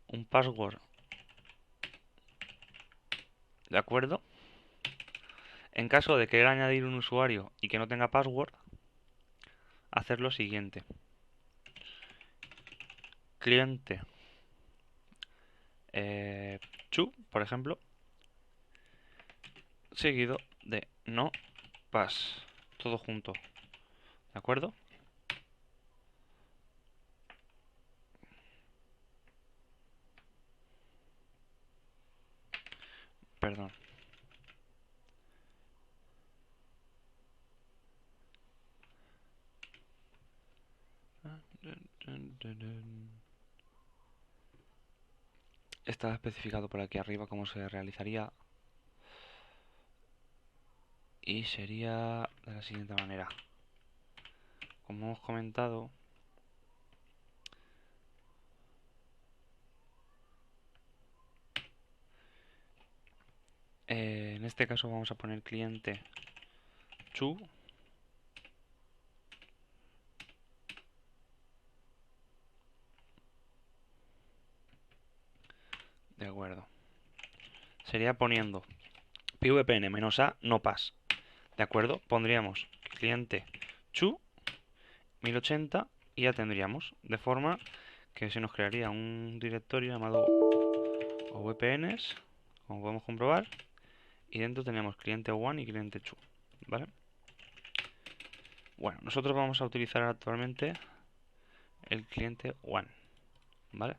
Speaker 1: Un password. ¿De acuerdo? En caso de querer añadir un usuario y que no tenga password, hacer lo siguiente. Cliente chu, por ejemplo, seguido de no pass, todo junto, ¿de acuerdo? Perdón. Está especificado por aquí arriba cómo se realizaría y sería de la siguiente manera. Como hemos comentado, en este caso vamos a poner cliente chu. De acuerdo. Sería poniendo PVPN -a no pass. ¿De acuerdo? Pondríamos cliente chu 1080 y ya tendríamos. De forma que se nos crearía un directorio llamado VPNs, como podemos comprobar. Y dentro tenemos cliente one y cliente two, ¿vale? Bueno, nosotros vamos a utilizar actualmente el cliente one, ¿vale?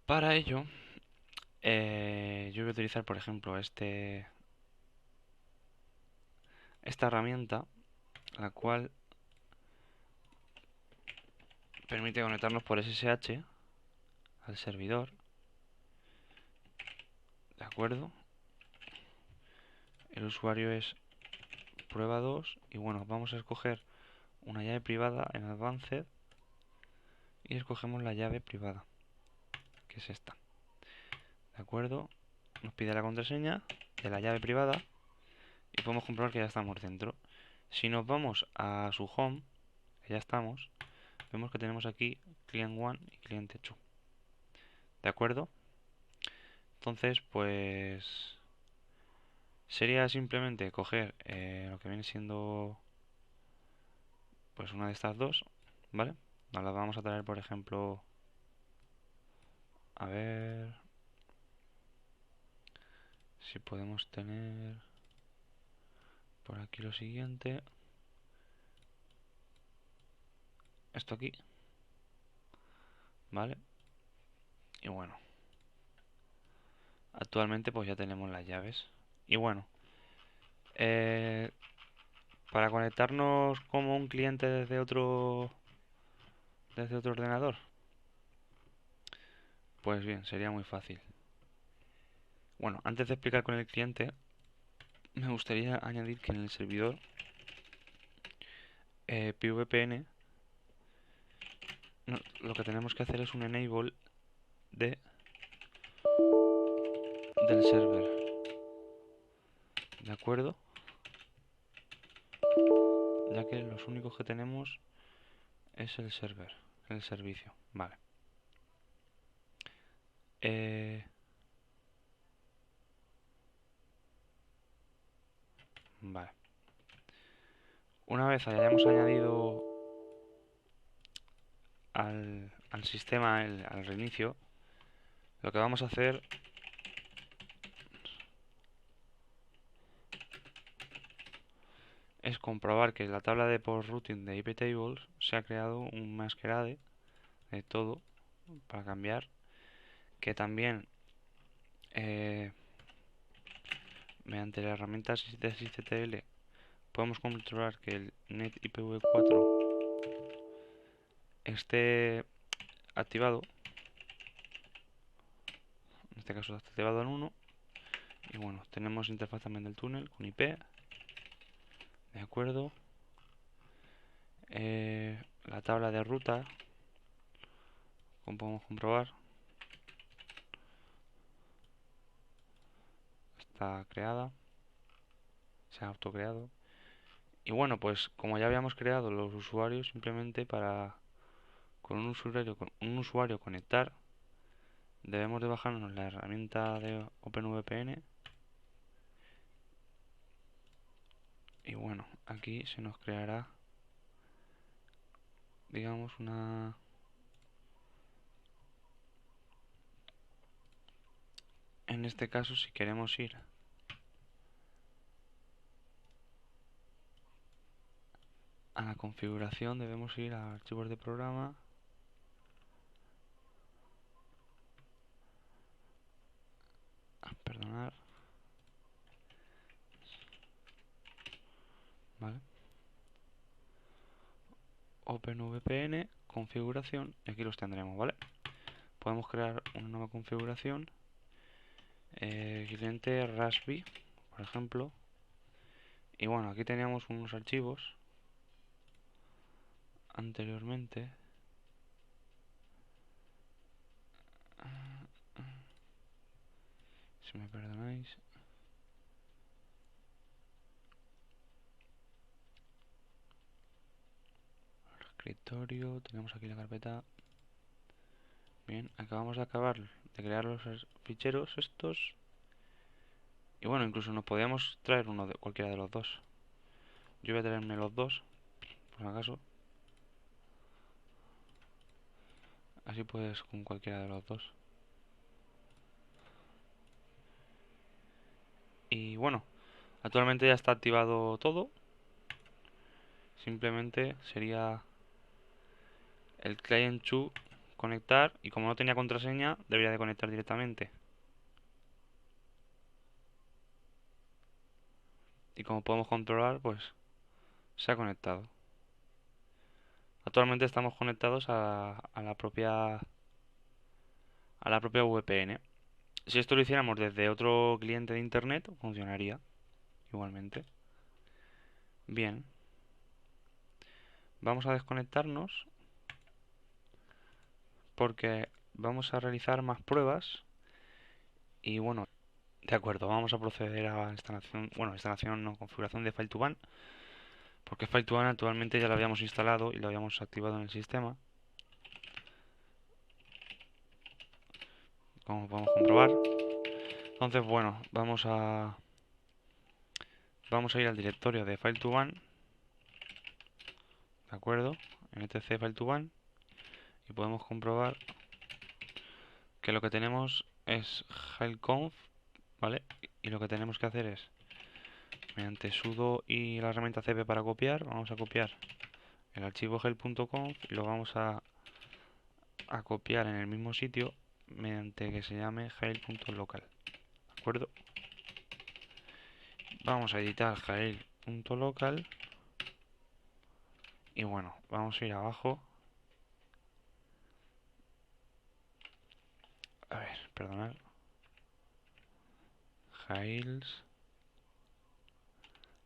Speaker 1: Para ello, yo voy a utilizar, por ejemplo, esta herramienta, la cual permite conectarnos por SSH al servidor, ¿de acuerdo? El usuario es prueba 2 y bueno, vamos a escoger una llave privada en Advanced y escogemos la llave privada, que es esta. ¿De acuerdo? Nos pide la contraseña de la llave privada y podemos comprobar que ya estamos dentro. Si nos vamos a su home, que ya estamos, vemos que tenemos aquí Client 1 y Cliente 2. ¿De acuerdo? Entonces, pues sería simplemente coger lo que viene siendo pues una de estas dos, ¿vale? Nos las vamos a traer, por ejemplo, a ver si podemos tener por aquí lo siguiente. Esto aquí, ¿vale? Y bueno, actualmente pues ya tenemos las llaves. Y bueno, eh, para conectarnos como un cliente desde otro ordenador, pues bien, sería muy fácil. Bueno, antes de explicar con el cliente, me gustaría añadir que en el servidor PVPN lo que tenemos que hacer es un enable de, del server, ¿de acuerdo? Ya que los únicos que tenemos es el server, el servicio, vale. Eh, vale. Una vez hayamos añadido al sistema al reinicio, lo que vamos a hacer es comprobar que en la tabla de post routing de iptables se ha creado un masquerade de todo para cambiar, que también mediante la herramienta de sysctl podemos controlar que el netipv4 esté activado, en este caso está activado en 1, y bueno, tenemos interfaz también del túnel con IP, de acuerdo. La tabla de ruta, como podemos comprobar, está creada, se ha autocreado. Y bueno, pues como ya habíamos creado los usuarios, simplemente para con un usuario conectar, debemos de bajarnos la herramienta de OpenVPN. Y bueno, aquí se nos creará, digamos, en este caso, si queremos ir a la configuración, debemos ir a archivos de programa, perdonar, ¿vale? OpenVPN, configuración, y aquí los tendremos, ¿vale? Podemos crear una nueva configuración, cliente Raspberry, por ejemplo. Y bueno, aquí teníamos unos archivos anteriormente. Si me perdonáis. Escritorio, tenemos aquí la carpeta. Bien, acabamos de acabar de crear los ficheros estos. Y bueno, incluso nos podíamos traer uno de cualquiera de los dos. Yo voy a traerme los dos, por si acaso. Así puedes con cualquiera de los dos. Y bueno, actualmente ya está activado todo. Simplemente sería el client to conectar y como no tenía contraseña debería de conectar directamente. Y como podemos controlar, pues se ha conectado. Actualmente estamos conectados a la propia VPN. Si esto lo hiciéramos desde otro cliente de internet, funcionaría igualmente. Bien. Vamos a desconectarnos porque vamos a realizar más pruebas y bueno, de acuerdo, vamos a proceder a instalación, bueno, instalación no, configuración de File2Ban, porque File2Ban actualmente ya lo habíamos instalado y lo habíamos activado en el sistema, como podemos comprobar. Entonces, bueno, vamos a ir al directorio de File2Ban, de acuerdo, en etc File2Ban, y podemos comprobar que lo que tenemos es helconf, ¿vale? Y lo que tenemos que hacer es, mediante sudo y la herramienta cp para copiar, vamos a copiar el archivo help.conf y lo vamos a copiar en el mismo sitio mediante que se llame jail.local, ¿de acuerdo? Vamos a editar jail.local y bueno, vamos a ir abajo. A ver, perdonad. Jails,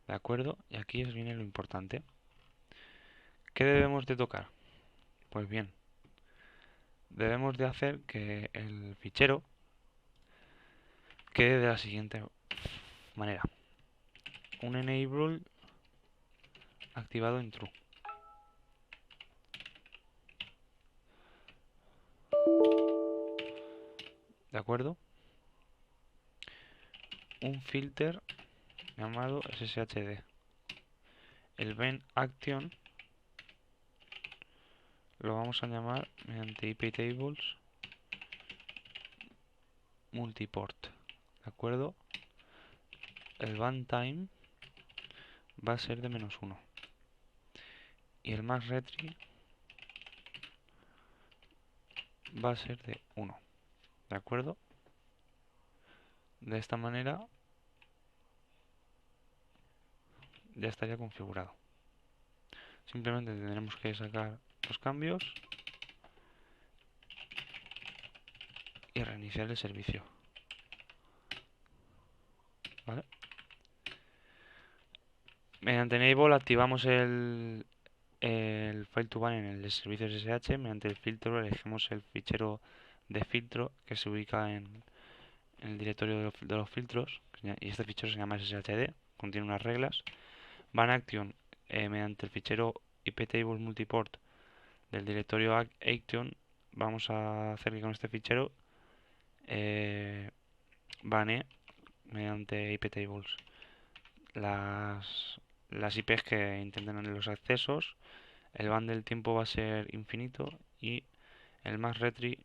Speaker 1: ¿de acuerdo? Y aquí os viene lo importante. ¿Qué debemos de tocar? Pues bien, debemos de hacer que el fichero quede de la siguiente manera. Un enable activado en true. ¿De acuerdo? Un filter llamado sshd. El ben action lo vamos a llamar mediante iptables multiport. ¿De acuerdo? El ban time va a ser de -1. Y el max retry va a ser de 1. ¿De acuerdo? De esta manera ya estaría configurado. Simplemente tendremos que sacar los cambios y reiniciar el servicio. ¿Vale? Mediante enable activamos el File2Ban en el servicio SSH. Mediante el filtro elegimos el fichero de filtro que se ubica en el directorio de los filtros, y este fichero se llama sshd, contiene unas reglas. Ban action mediante el fichero iptables multiport del directorio action, vamos a hacer que con este fichero bane mediante iptables las IPs que intenten los accesos. El ban del tiempo va a ser infinito y el max retry,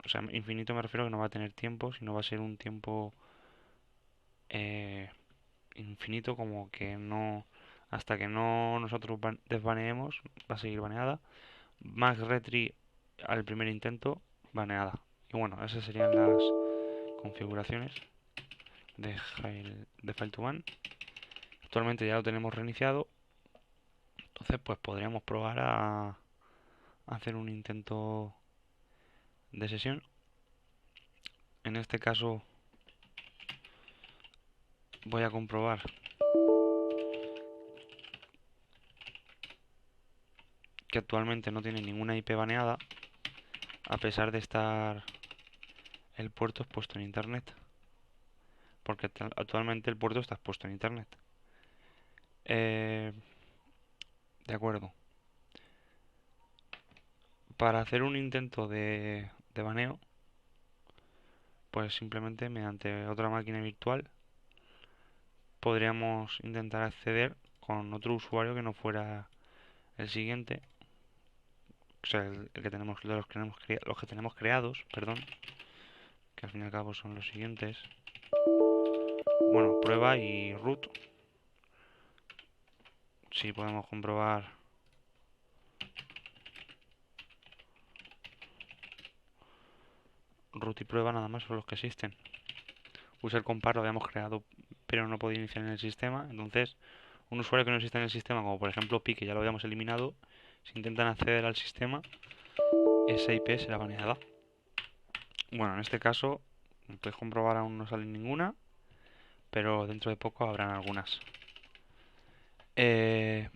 Speaker 1: o sea, infinito me refiero a que no va a tener tiempo, sino va a ser un tiempo infinito, como que no, hasta que no nosotros desbaneemos, va a seguir baneada. Max retry al primer intento, baneada. Y bueno, esas serían las configuraciones de File2Ban. Actualmente ya lo tenemos reiniciado, entonces pues podríamos probar a hacer un intento de sesión. En este caso voy a comprobar que actualmente no tiene ninguna IP baneada, a pesar de estar el puerto expuesto en internet, porque actualmente el puerto está expuesto en internet. De acuerdo. Para hacer un intento de baneo, pues simplemente mediante otra máquina virtual podríamos intentar acceder con otro usuario que no fuera el siguiente, o sea, el que tenemos, de los que tenemos creados, perdón, que al fin y al cabo son los siguientes. Bueno, prueba y root. Si podemos comprobar root y prueba, nada más son los que existen. User compare lo habíamos creado, pero no podía iniciar en el sistema. Entonces, un usuario que no existe en el sistema, como por ejemplo Pi, que ya lo habíamos eliminado, si intentan acceder al sistema, esa IP será baneada. Bueno, en este caso, como podéis comprobar, aún no sale ninguna, pero dentro de poco habrán algunas. Eh,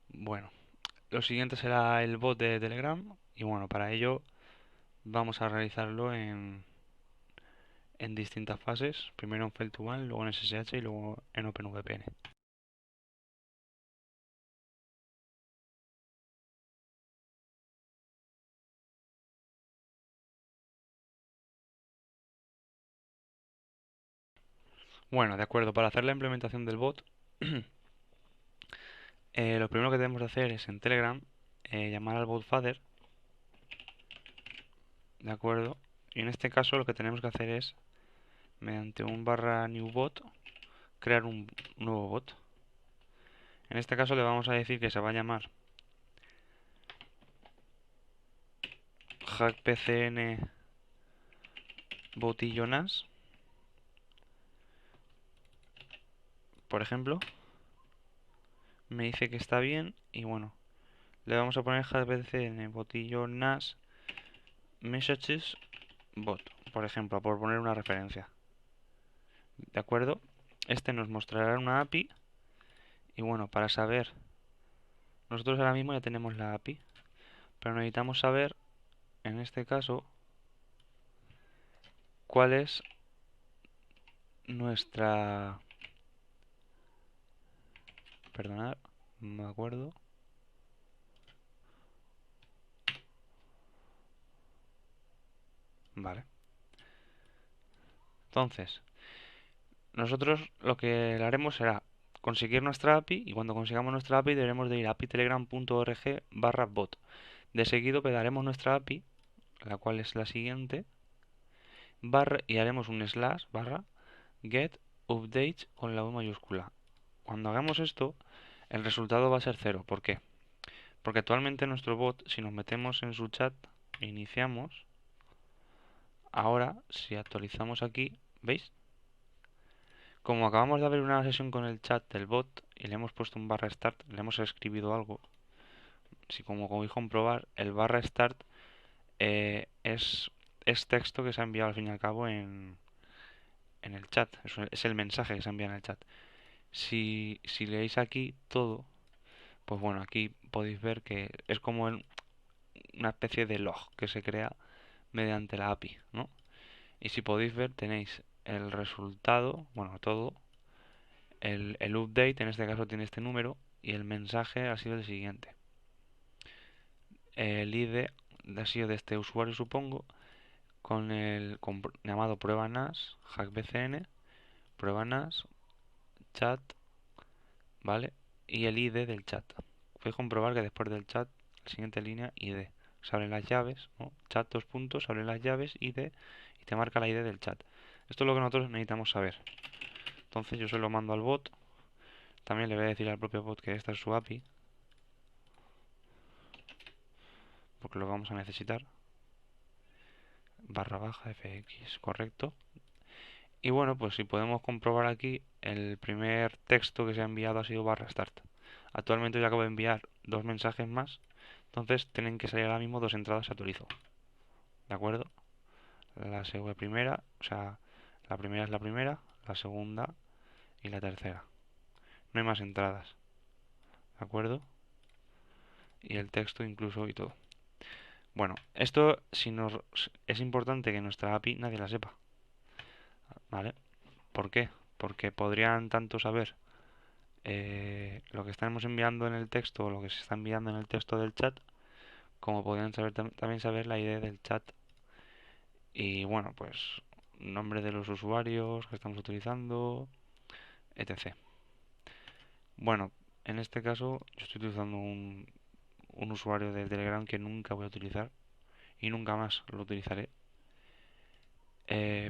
Speaker 1: bueno, lo siguiente será el bot de Telegram y bueno, para ello vamos a realizarlo en distintas fases, primero en File2One, luego en SSH y luego en OpenVPN. Bueno, de acuerdo, para hacer la implementación del bot, lo primero que debemos de hacer es en Telegram llamar al botfather, ¿de acuerdo? Y en este caso lo que tenemos que hacer es, mediante un barra new bot, crear un nuevo bot. En este caso le vamos a decir que se va a llamar hackpcn botillonas, por ejemplo. Me dice que está bien y bueno, le vamos a poner hackpcn botillonas messages bot, por ejemplo, por poner una referencia. ¿De acuerdo? Este nos mostrará una API y bueno, para saber, nosotros ahora mismo ya tenemos la API, pero necesitamos saber, en este caso, cuál es nuestra... Perdonad, no me acuerdo. Vale. Entonces, nosotros lo que haremos será conseguir nuestra API y cuando consigamos nuestra API deberemos de ir a apitelegram.org/bot. De seguido pegaremos nuestra API, la cual es la siguiente, barra y haremos un slash barra get update con la U mayúscula. Cuando hagamos esto, el resultado va a ser 0. ¿Por qué? Porque actualmente nuestro bot, si nos metemos en su chat e iniciamos, ahora si actualizamos aquí, ¿veis? Como acabamos de abrir una sesión con el chat del bot y le hemos puesto un barra start, le hemos escrito algo, si como podéis comprobar, el barra start es texto que se ha enviado al fin y al cabo en el chat, es el mensaje que se envía en el chat. Si leéis aquí todo, pues bueno, aquí podéis ver que es como una especie de log que se crea mediante la API, ¿no? Y si podéis ver, tenéis el resultado, bueno, todo, el update, en este caso tiene este número, y el mensaje ha sido el siguiente. El ID ha sido de este usuario, supongo, con el llamado prueba NAS, hackbcn, prueba NAS, chat, ¿vale? Y el ID del chat. Podéis comprobar que después del chat, la siguiente línea, ID. Se abren las llaves, ¿no? Chat dos puntos, se abren las llaves, ID, y te marca la ID del chat. Esto es lo que nosotros necesitamos saber. Entonces yo se lo mando al bot. También le voy a decir al propio bot que esta es su API, porque lo vamos a necesitar. Barra baja fx, correcto. Y bueno, pues si podemos comprobar aquí, el primer texto que se ha enviado ha sido barra start. Actualmente yo acabo de enviar dos mensajes más, entonces tienen que salir ahora mismo dos entradas se actualizó. ¿De acuerdo? La segunda primera, o sea, la primera es la primera, la segunda y la tercera. No hay más entradas. ¿De acuerdo? Y el texto incluso y todo. Bueno, esto si nos es importante que nuestra API nadie la sepa. ¿Vale? ¿Por qué? Porque podrían tanto saber lo que estamos enviando en el texto o lo que se está enviando en el texto del chat, como podrían saber también saber la ID del chat y bueno, pues nombre de los usuarios que estamos utilizando, etc. Bueno, en este caso yo estoy utilizando un usuario de Telegram que nunca voy a utilizar y nunca más lo utilizaré.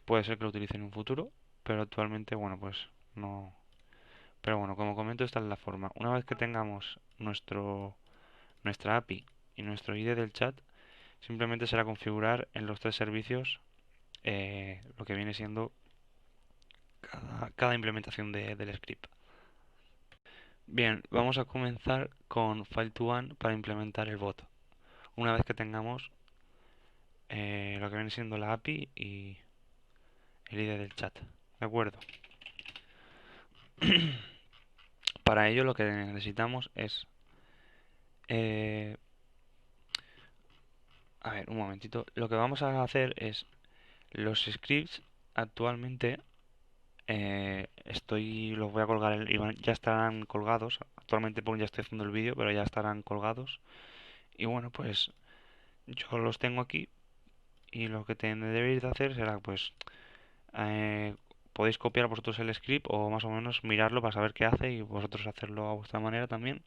Speaker 1: Puede ser que lo utilice en un futuro, pero actualmente, bueno, pues no. Pero bueno, como comento, esta es la forma. Una vez que tengamos nuestra API y nuestro ID del chat, simplemente será configurar en los tres servicios lo que viene siendo cada implementación del script. Bien, vamos a comenzar con File2One para implementar el bot. Una vez que tengamos lo que viene siendo la API y el ID del chat. ¿De acuerdo? Para ello lo que necesitamos es... eh, a ver, un momentito. Lo que vamos a hacer es... Los scripts actualmente los voy a colgar, ya estarán colgados. Actualmente pues, ya estoy haciendo el vídeo, pero ya estarán colgados. Y bueno, pues yo los tengo aquí y lo que debéis de hacer será pues eh, podéis copiar vosotros el script o más o menos mirarlo para saber qué hace y vosotros hacerlo a vuestra manera también.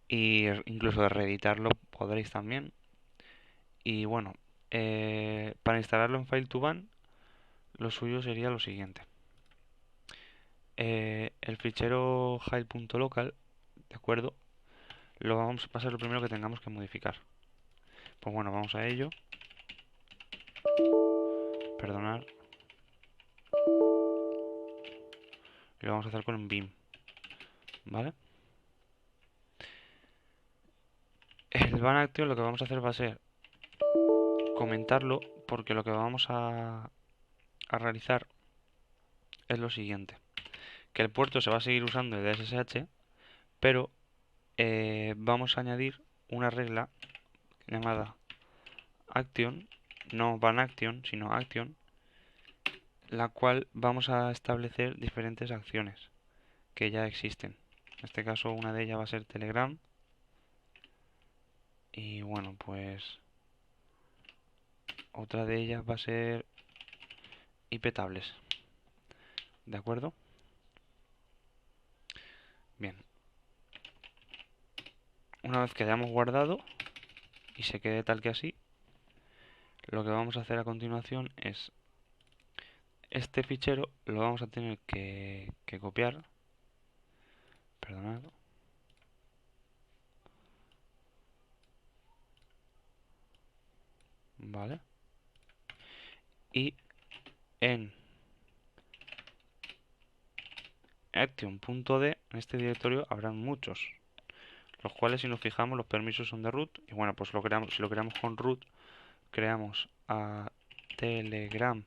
Speaker 1: Y incluso de reeditarlo podréis también. Y bueno, para instalarlo en File2Ban, lo suyo sería lo siguiente. El fichero hide.local, ¿de acuerdo? Va a ser lo primero que tengamos que modificar. Pues bueno, vamos a ello. Perdonar. Y lo vamos a hacer con un Vim, ¿vale? El ban action lo que vamos a hacer va a ser comentarlo porque lo que vamos a realizar es lo siguiente. Que el puerto se va a seguir usando de SSH, pero vamos a añadir una regla llamada action, no ban action, sino action, la cual vamos a establecer diferentes acciones que ya existen. En este caso una de ellas va a ser Telegram y bueno, pues otra de ellas va a ser IPtables, ¿de acuerdo? Bien, una vez que hayamos guardado y se quede tal que así, lo que vamos a hacer a continuación es este fichero lo vamos a tener que copiar, perdonad, ¿vale? Y en action.d, en este directorio habrán muchos, los cuales si nos fijamos los permisos son de root y bueno, pues si lo creamos con root, creamos a telegram.conf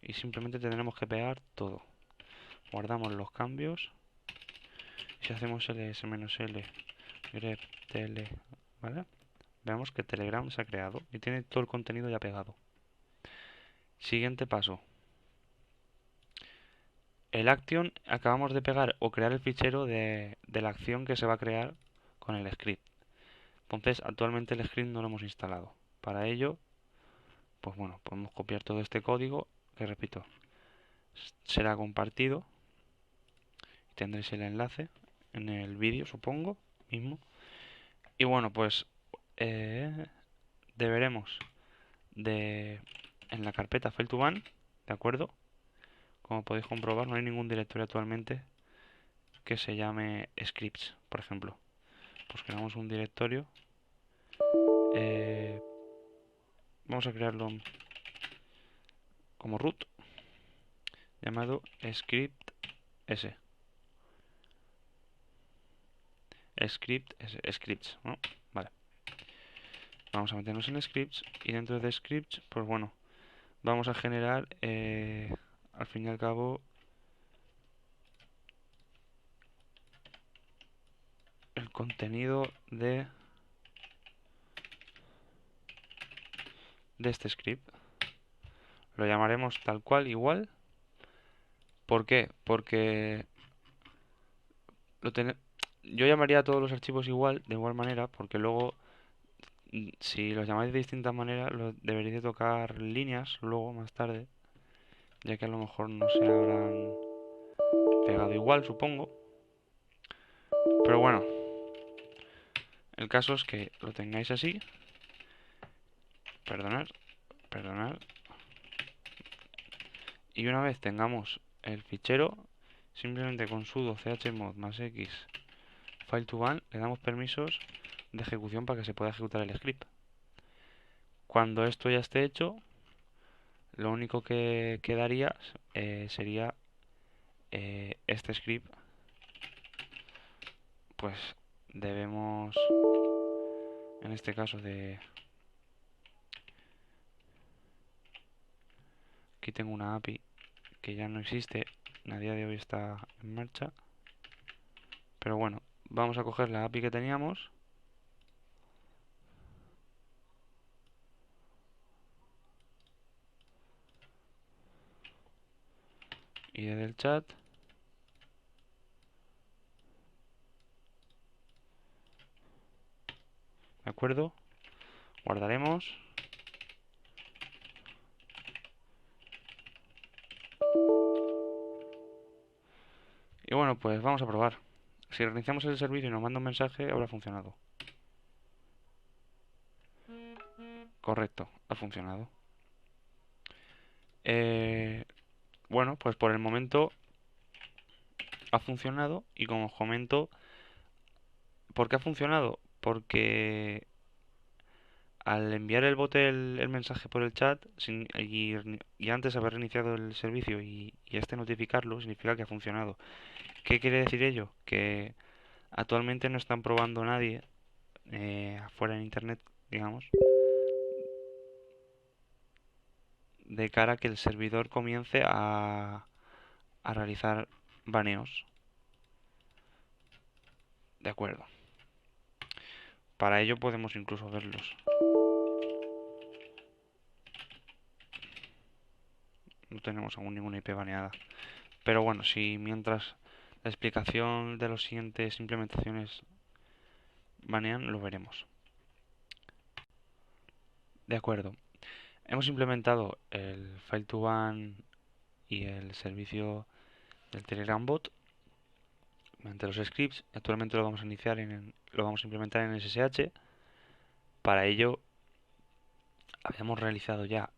Speaker 1: y simplemente tendremos que pegar todo. Guardamos los cambios y si hacemos ls-l grep tele, ¿vale? Vemos que Telegram se ha creado y tiene todo el contenido ya pegado. Siguiente paso. El action acabamos de pegar o crear el fichero de la acción que se va a crear con el script. Entonces actualmente el script no lo hemos instalado. Para ello, pues bueno, podemos copiar todo este código que repito, será compartido. Tendréis el enlace en el vídeo, supongo, mismo. Y bueno, pues deberemos de en la carpeta File2Ban, ¿de acuerdo? Como podéis comprobar, no hay ningún directorio actualmente que se llame scripts, por ejemplo. Pues creamos un directorio. eh, Vamos a crearlo como root, llamado script s. Scripts, ¿no? Vale. Vamos a meternos en scripts y dentro de scripts, pues bueno, vamos a generar, al fin y al cabo, el contenido de este script. Lo llamaremos tal cual, igual. ¿Por qué? Porque lo yo llamaría a todos los archivos igual, de igual manera, porque luego, si los llamáis de distintas maneras, deberéis de tocar líneas luego, más tarde, ya que a lo mejor no se habrán pegado igual, supongo. Pero bueno, el caso es que lo tengáis así. Perdonad, perdonad. Y una vez tengamos el fichero, simplemente con sudo chmod más x file2ban le damos permisos de ejecución para que se pueda ejecutar el script. Cuando esto ya esté hecho, lo único que quedaría sería este script. Pues debemos, en este caso aquí tengo una API que ya no existe, a día de hoy está en marcha. Pero bueno, vamos a coger la API que teníamos. Y desde el chat. ¿De acuerdo? Guardaremos. Y bueno, pues vamos a probar. Si reiniciamos el servicio y nos manda un mensaje, habrá funcionado. Correcto, ha funcionado. Bueno, pues por el momento ha funcionado y como os comento, ¿por qué ha funcionado? Porque al enviar el bot el mensaje por el chat y antes haber reiniciado el servicio y este notificarlo, significa que ha funcionado. ¿Qué quiere decir ello? Que actualmente no están probando nadie afuera en internet, digamos, de cara a que el servidor comience a realizar baneos. De acuerdo. Para ello podemos incluso verlos. No tenemos aún ninguna IP baneada. Pero bueno, si mientras la explicación de las siguientes implementaciones banean, lo veremos. De acuerdo. Hemos implementado el File2Ban y el servicio del Telegram bot mediante los scripts. Actualmente lo vamos a lo vamos a implementar en SSH. Para ello habíamos realizado ya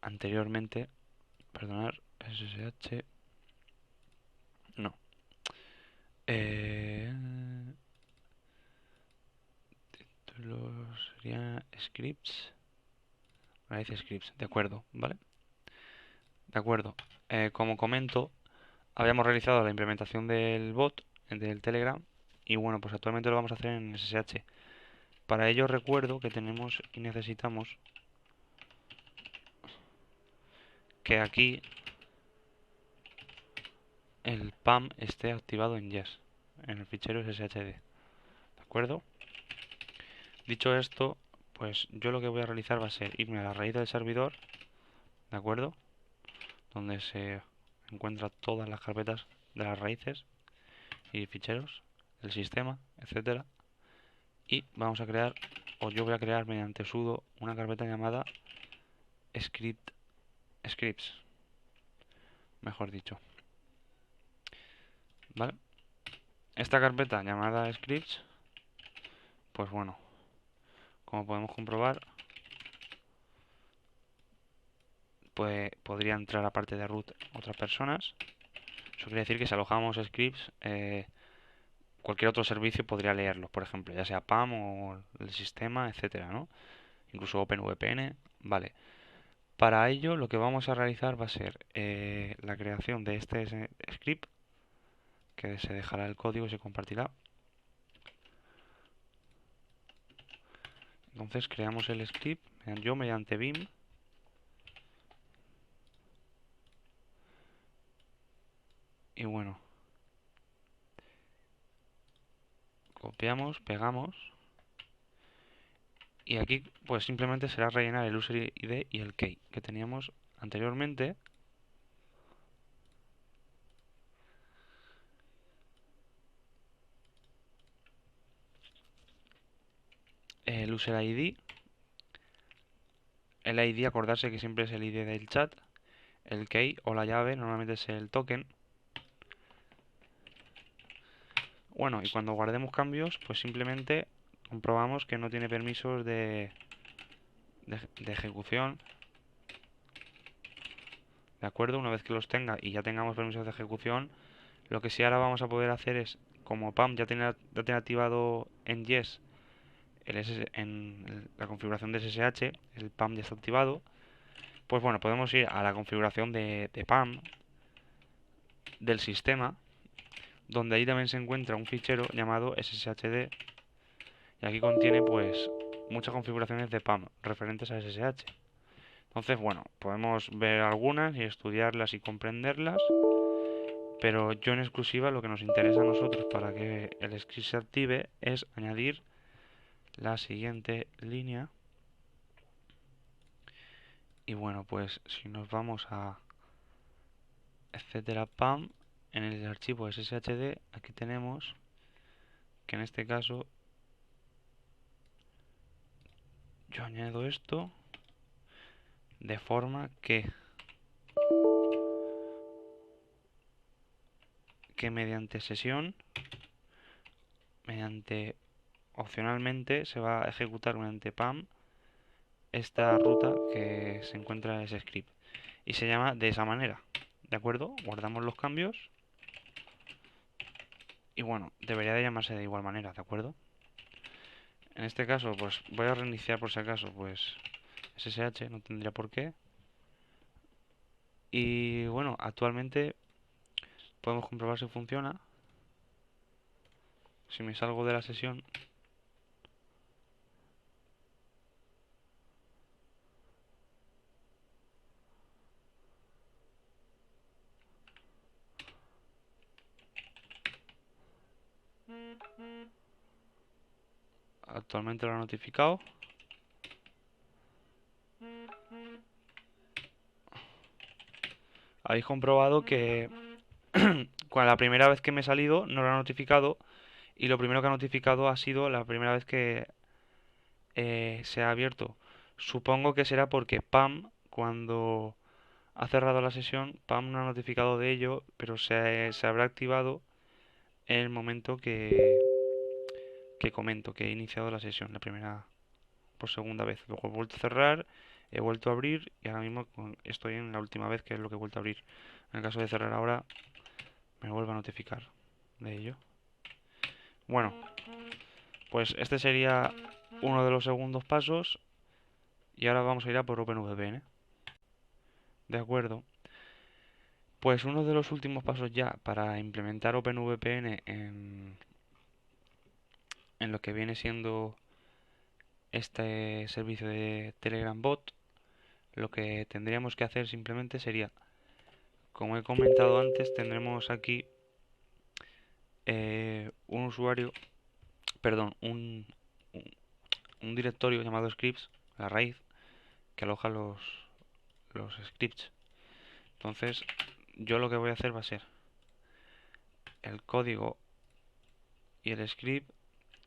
Speaker 1: anteriormente, perdonar, SSH, no, eh, sería scripts, raíz scripts, de acuerdo, ¿vale? De acuerdo. Como comento, habíamos realizado la implementación del bot del Telegram y bueno, pues actualmente lo vamos a hacer en SSH. Para ello recuerdo que tenemos y necesitamos que aquí el PAM esté activado en Yes, en el fichero SSHD. ¿De acuerdo? Dicho esto, pues yo lo que voy a realizar va a ser irme a la raíz del servidor, ¿de acuerdo? Donde se encuentran todas las carpetas de las raíces y ficheros del sistema, etcétera. Y vamos a crear, o yo voy a crear mediante sudo una carpeta llamada scripts, mejor dicho. ¿Vale? Esta carpeta llamada scripts, pues bueno, como podemos comprobar, pues podría entrar a parte de root otras personas. Eso quiere decir que si alojamos scripts, cualquier otro servicio podría leerlos, por ejemplo, ya sea PAM o el sistema, etcétera, ¿no? Incluso OpenVPN, vale. Para ello, lo que vamos a realizar va a ser la creación de este script, que se dejará el código y se compartirá. Entonces creamos el script, yo mediante Vim. Y bueno, copiamos, pegamos. Y aquí pues simplemente será rellenar el user ID y el key que teníamos anteriormente. El user ID. El ID, acordarse que siempre es el ID del chat. El key o la llave normalmente es el token. Bueno, y cuando guardemos cambios, pues simplemente comprobamos que no tiene permisos de ejecución. ¿De acuerdo? Una vez que los tenga y ya tengamos permisos de ejecución, lo que sí ahora vamos a poder hacer es, como PAM ya tiene activado en Yes en la configuración de SSH, el PAM ya está activado, pues bueno, podemos ir a la configuración de PAM del sistema, donde ahí también se encuentra un fichero llamado SSHD y aquí contiene pues muchas configuraciones de PAM referentes a SSH. Entonces, bueno, podemos ver algunas y estudiarlas y comprenderlas, pero yo en exclusiva lo que nos interesa a nosotros para que el script se active es añadir la siguiente línea. Y bueno, pues si nos vamos a etcétera pam, en el archivo sshd, aquí tenemos que en este caso yo añado esto de forma que mediante sesión, mediante opcionalmente se va a ejecutar mediante pam esta ruta que se encuentra en ese script y se llama de esa manera, ¿de acuerdo? Guardamos los cambios y bueno, debería de llamarse de igual manera, ¿de acuerdo? En este caso, pues voy a reiniciar por si acaso, pues SSH, no tendría por qué. Y bueno, actualmente podemos comprobar si funciona. Si me salgo de la sesión, actualmente lo ha notificado. Habéis comprobado que cuando la primera vez que me he salido no lo ha notificado y lo primero que ha notificado ha sido la primera vez que se ha abierto. Supongo que será porque PAM, cuando ha cerrado la sesión, PAM no ha notificado de ello, pero se habrá activado en el momento que comento, que he iniciado la sesión, la primera por segunda vez. Luego he vuelto a cerrar, he vuelto a abrir y ahora mismo estoy en la última vez que es lo que he vuelto a abrir. En el caso de cerrar ahora, me vuelve a notificar de ello. Bueno, pues este sería uno de los segundos pasos y ahora vamos a ir a por OpenVPN. De acuerdo. Pues uno de los últimos pasos ya para implementar OpenVPN en lo que viene siendo este servicio de Telegram Bot, lo que tendríamos que hacer simplemente sería, como he comentado antes, tendremos aquí un usuario, perdón, un directorio llamado scripts, la raíz, que aloja los scripts. Entonces, yo lo que voy a hacer va a ser el código y el script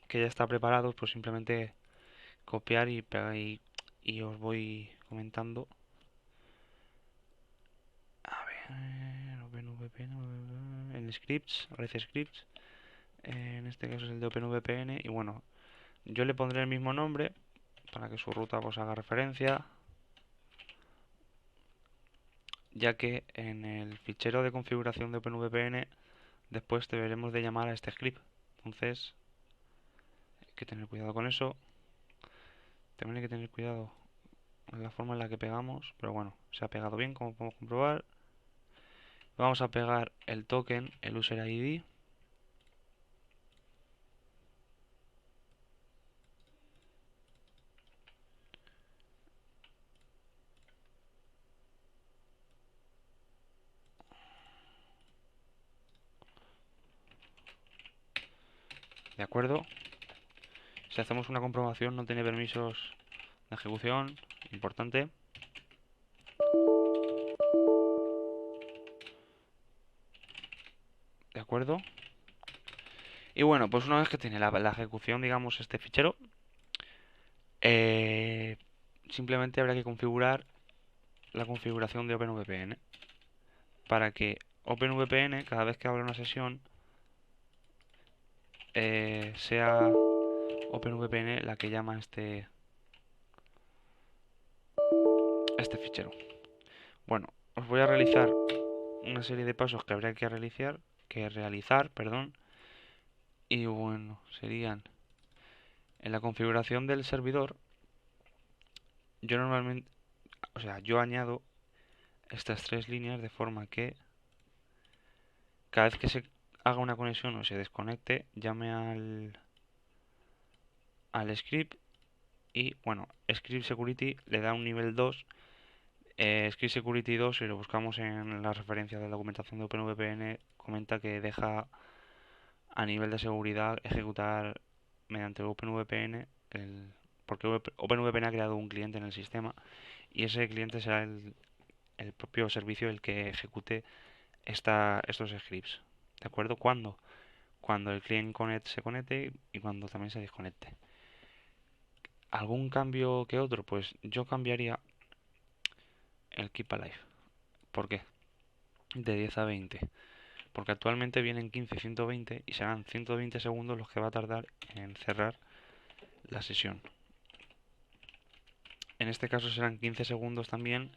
Speaker 1: que ya está preparado, pues simplemente copiar y pegar y os voy comentando. A ver, OpenVPN, el scripts, red scripts, en este caso es el de OpenVPN y bueno, yo le pondré el mismo nombre para que su ruta pues haga referencia, ya que en el fichero de configuración de OpenVPN después deberemos de llamar a este script. Entonces, hay que tener cuidado con eso. También hay que tener cuidado en la forma en la que pegamos, pero bueno, se ha pegado bien, como podemos comprobar. Vamos a pegar el token, el user ID. ¿De acuerdo? Si hacemos una comprobación no tiene permisos de ejecución, importante. ¿De acuerdo? Y bueno, pues una vez que tiene la ejecución, digamos, este fichero, eh, simplemente habrá que configurar la configuración de OpenVPN para que OpenVPN, cada vez que abra una sesión, sea OpenVPN la que llama este fichero. Bueno, os voy a realizar una serie de pasos que habría que realizar, perdón, y bueno, serían en la configuración del servidor. Yo normalmente, o sea, yo añado estas tres líneas de forma que cada vez que se haga una conexión o se desconecte, llame al script y bueno, script security le da un nivel 2 Script Security 2, si lo buscamos en la referencia de la documentación de OpenVPN, comenta que deja a nivel de seguridad ejecutar mediante OpenVPN, porque OpenVPN ha creado un cliente en el sistema y ese cliente será el propio servicio el que ejecute estos scripts. ¿De acuerdo? ¿Cuándo? Cuando el client connect se conecte y cuando también se desconecte. ¿Algún cambio que otro? Pues yo cambiaría el Keep Alive. ¿Por qué? De 10 a 20. Porque actualmente vienen 15 y 120 y serán 120 segundos los que va a tardar en cerrar la sesión. En este caso serán 15 segundos también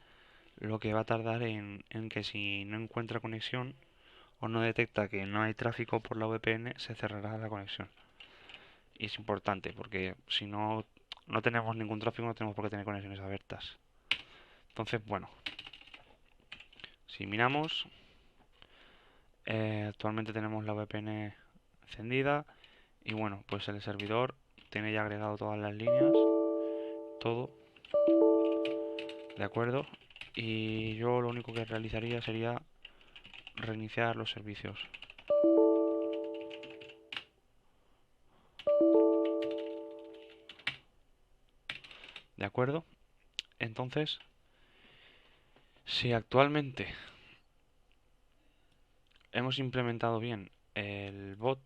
Speaker 1: lo que va a tardar en que si no encuentra conexión o no detecta que no hay tráfico por la VPN, se cerrará la conexión. Y es importante porque si no tenemos ningún tráfico, no tenemos por qué tener conexiones abiertas. Entonces, bueno, si miramos, actualmente tenemos la VPN encendida y bueno, pues el servidor tiene ya agregado todas las líneas, todo, ¿de acuerdo? Y yo lo único que realizaría sería reiniciar los servicios. ¿De acuerdo? Entonces, si actualmente hemos implementado bien el bot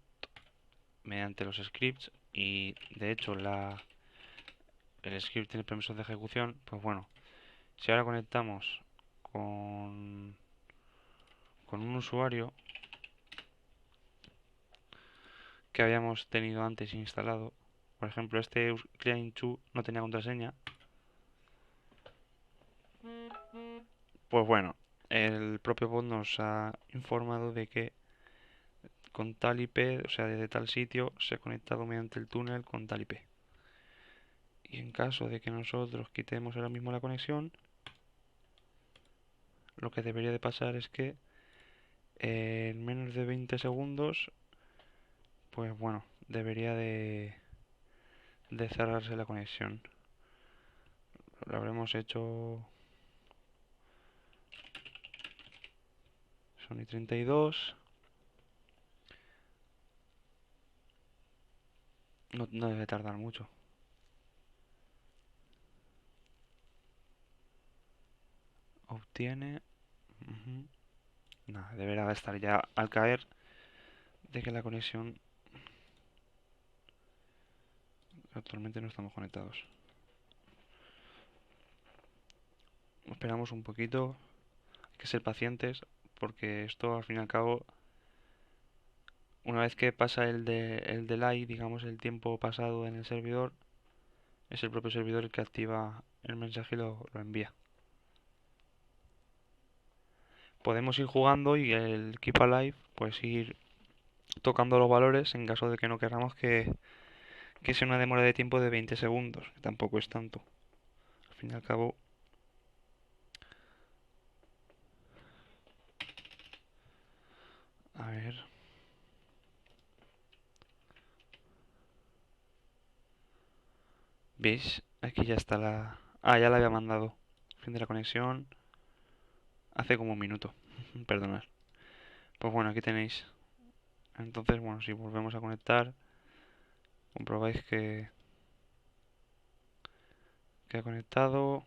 Speaker 1: mediante los scripts y de hecho el script tiene permisos de ejecución, pues bueno, si ahora conectamos con un usuario que habíamos tenido antes instalado, por ejemplo, este client2 no tenía contraseña, pues bueno, el propio bot nos ha informado de que con tal IP, o sea, desde tal sitio, se ha conectado mediante el túnel con tal IP. Y en caso de que nosotros quitemos ahora mismo la conexión, lo que debería de pasar es que en menos de 20 segundos, pues bueno, debería de cerrarse la conexión. Lo habremos hecho Sony 32. No debe tardar mucho. Obtiene. Ujú. Nada, deberá de estar ya al caer de que la conexión. Actualmente no estamos conectados. Esperamos un poquito. Hay que ser pacientes porque esto al fin y al cabo, una vez que pasa el delay, digamos el tiempo pasado en el servidor, es el propio servidor el que activa el mensaje y lo envía. Podemos ir jugando y el Keep Alive, pues ir tocando los valores en caso de que no queramos que sea una demora de tiempo de 20 segundos, que tampoco es tanto. Al fin y al cabo, a ver. ¿Veis? Aquí ya está la... Ah, ya la había mandado. Fin de la conexión. Hace como un minuto. Perdonad. Pues bueno, aquí tenéis. Entonces, bueno, si volvemos a conectar, comprobáis que ha conectado.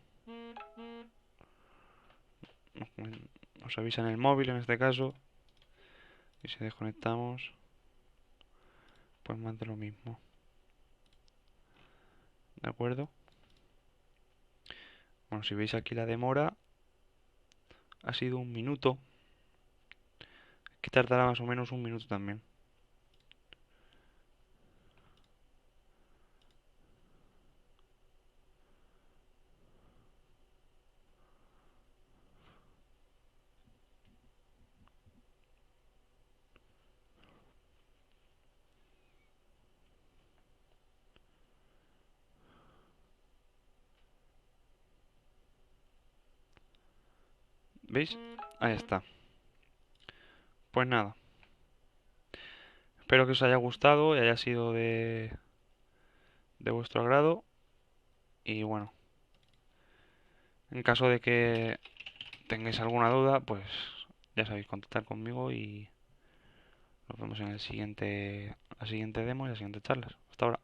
Speaker 1: Nos avisa en el móvil en este caso. Y si desconectamos, pues más de lo mismo. ¿De acuerdo? Bueno, si veis aquí la demora, ha sido un minuto. Que tardará más o menos un minuto también. ¿Veis? Ahí está. Pues nada. Espero que os haya gustado y haya sido de vuestro agrado. Y bueno, En caso de que tengáis alguna duda, pues ya sabéis, contactar conmigo y nos vemos en la siguiente demo y las siguientes charlas. Hasta ahora.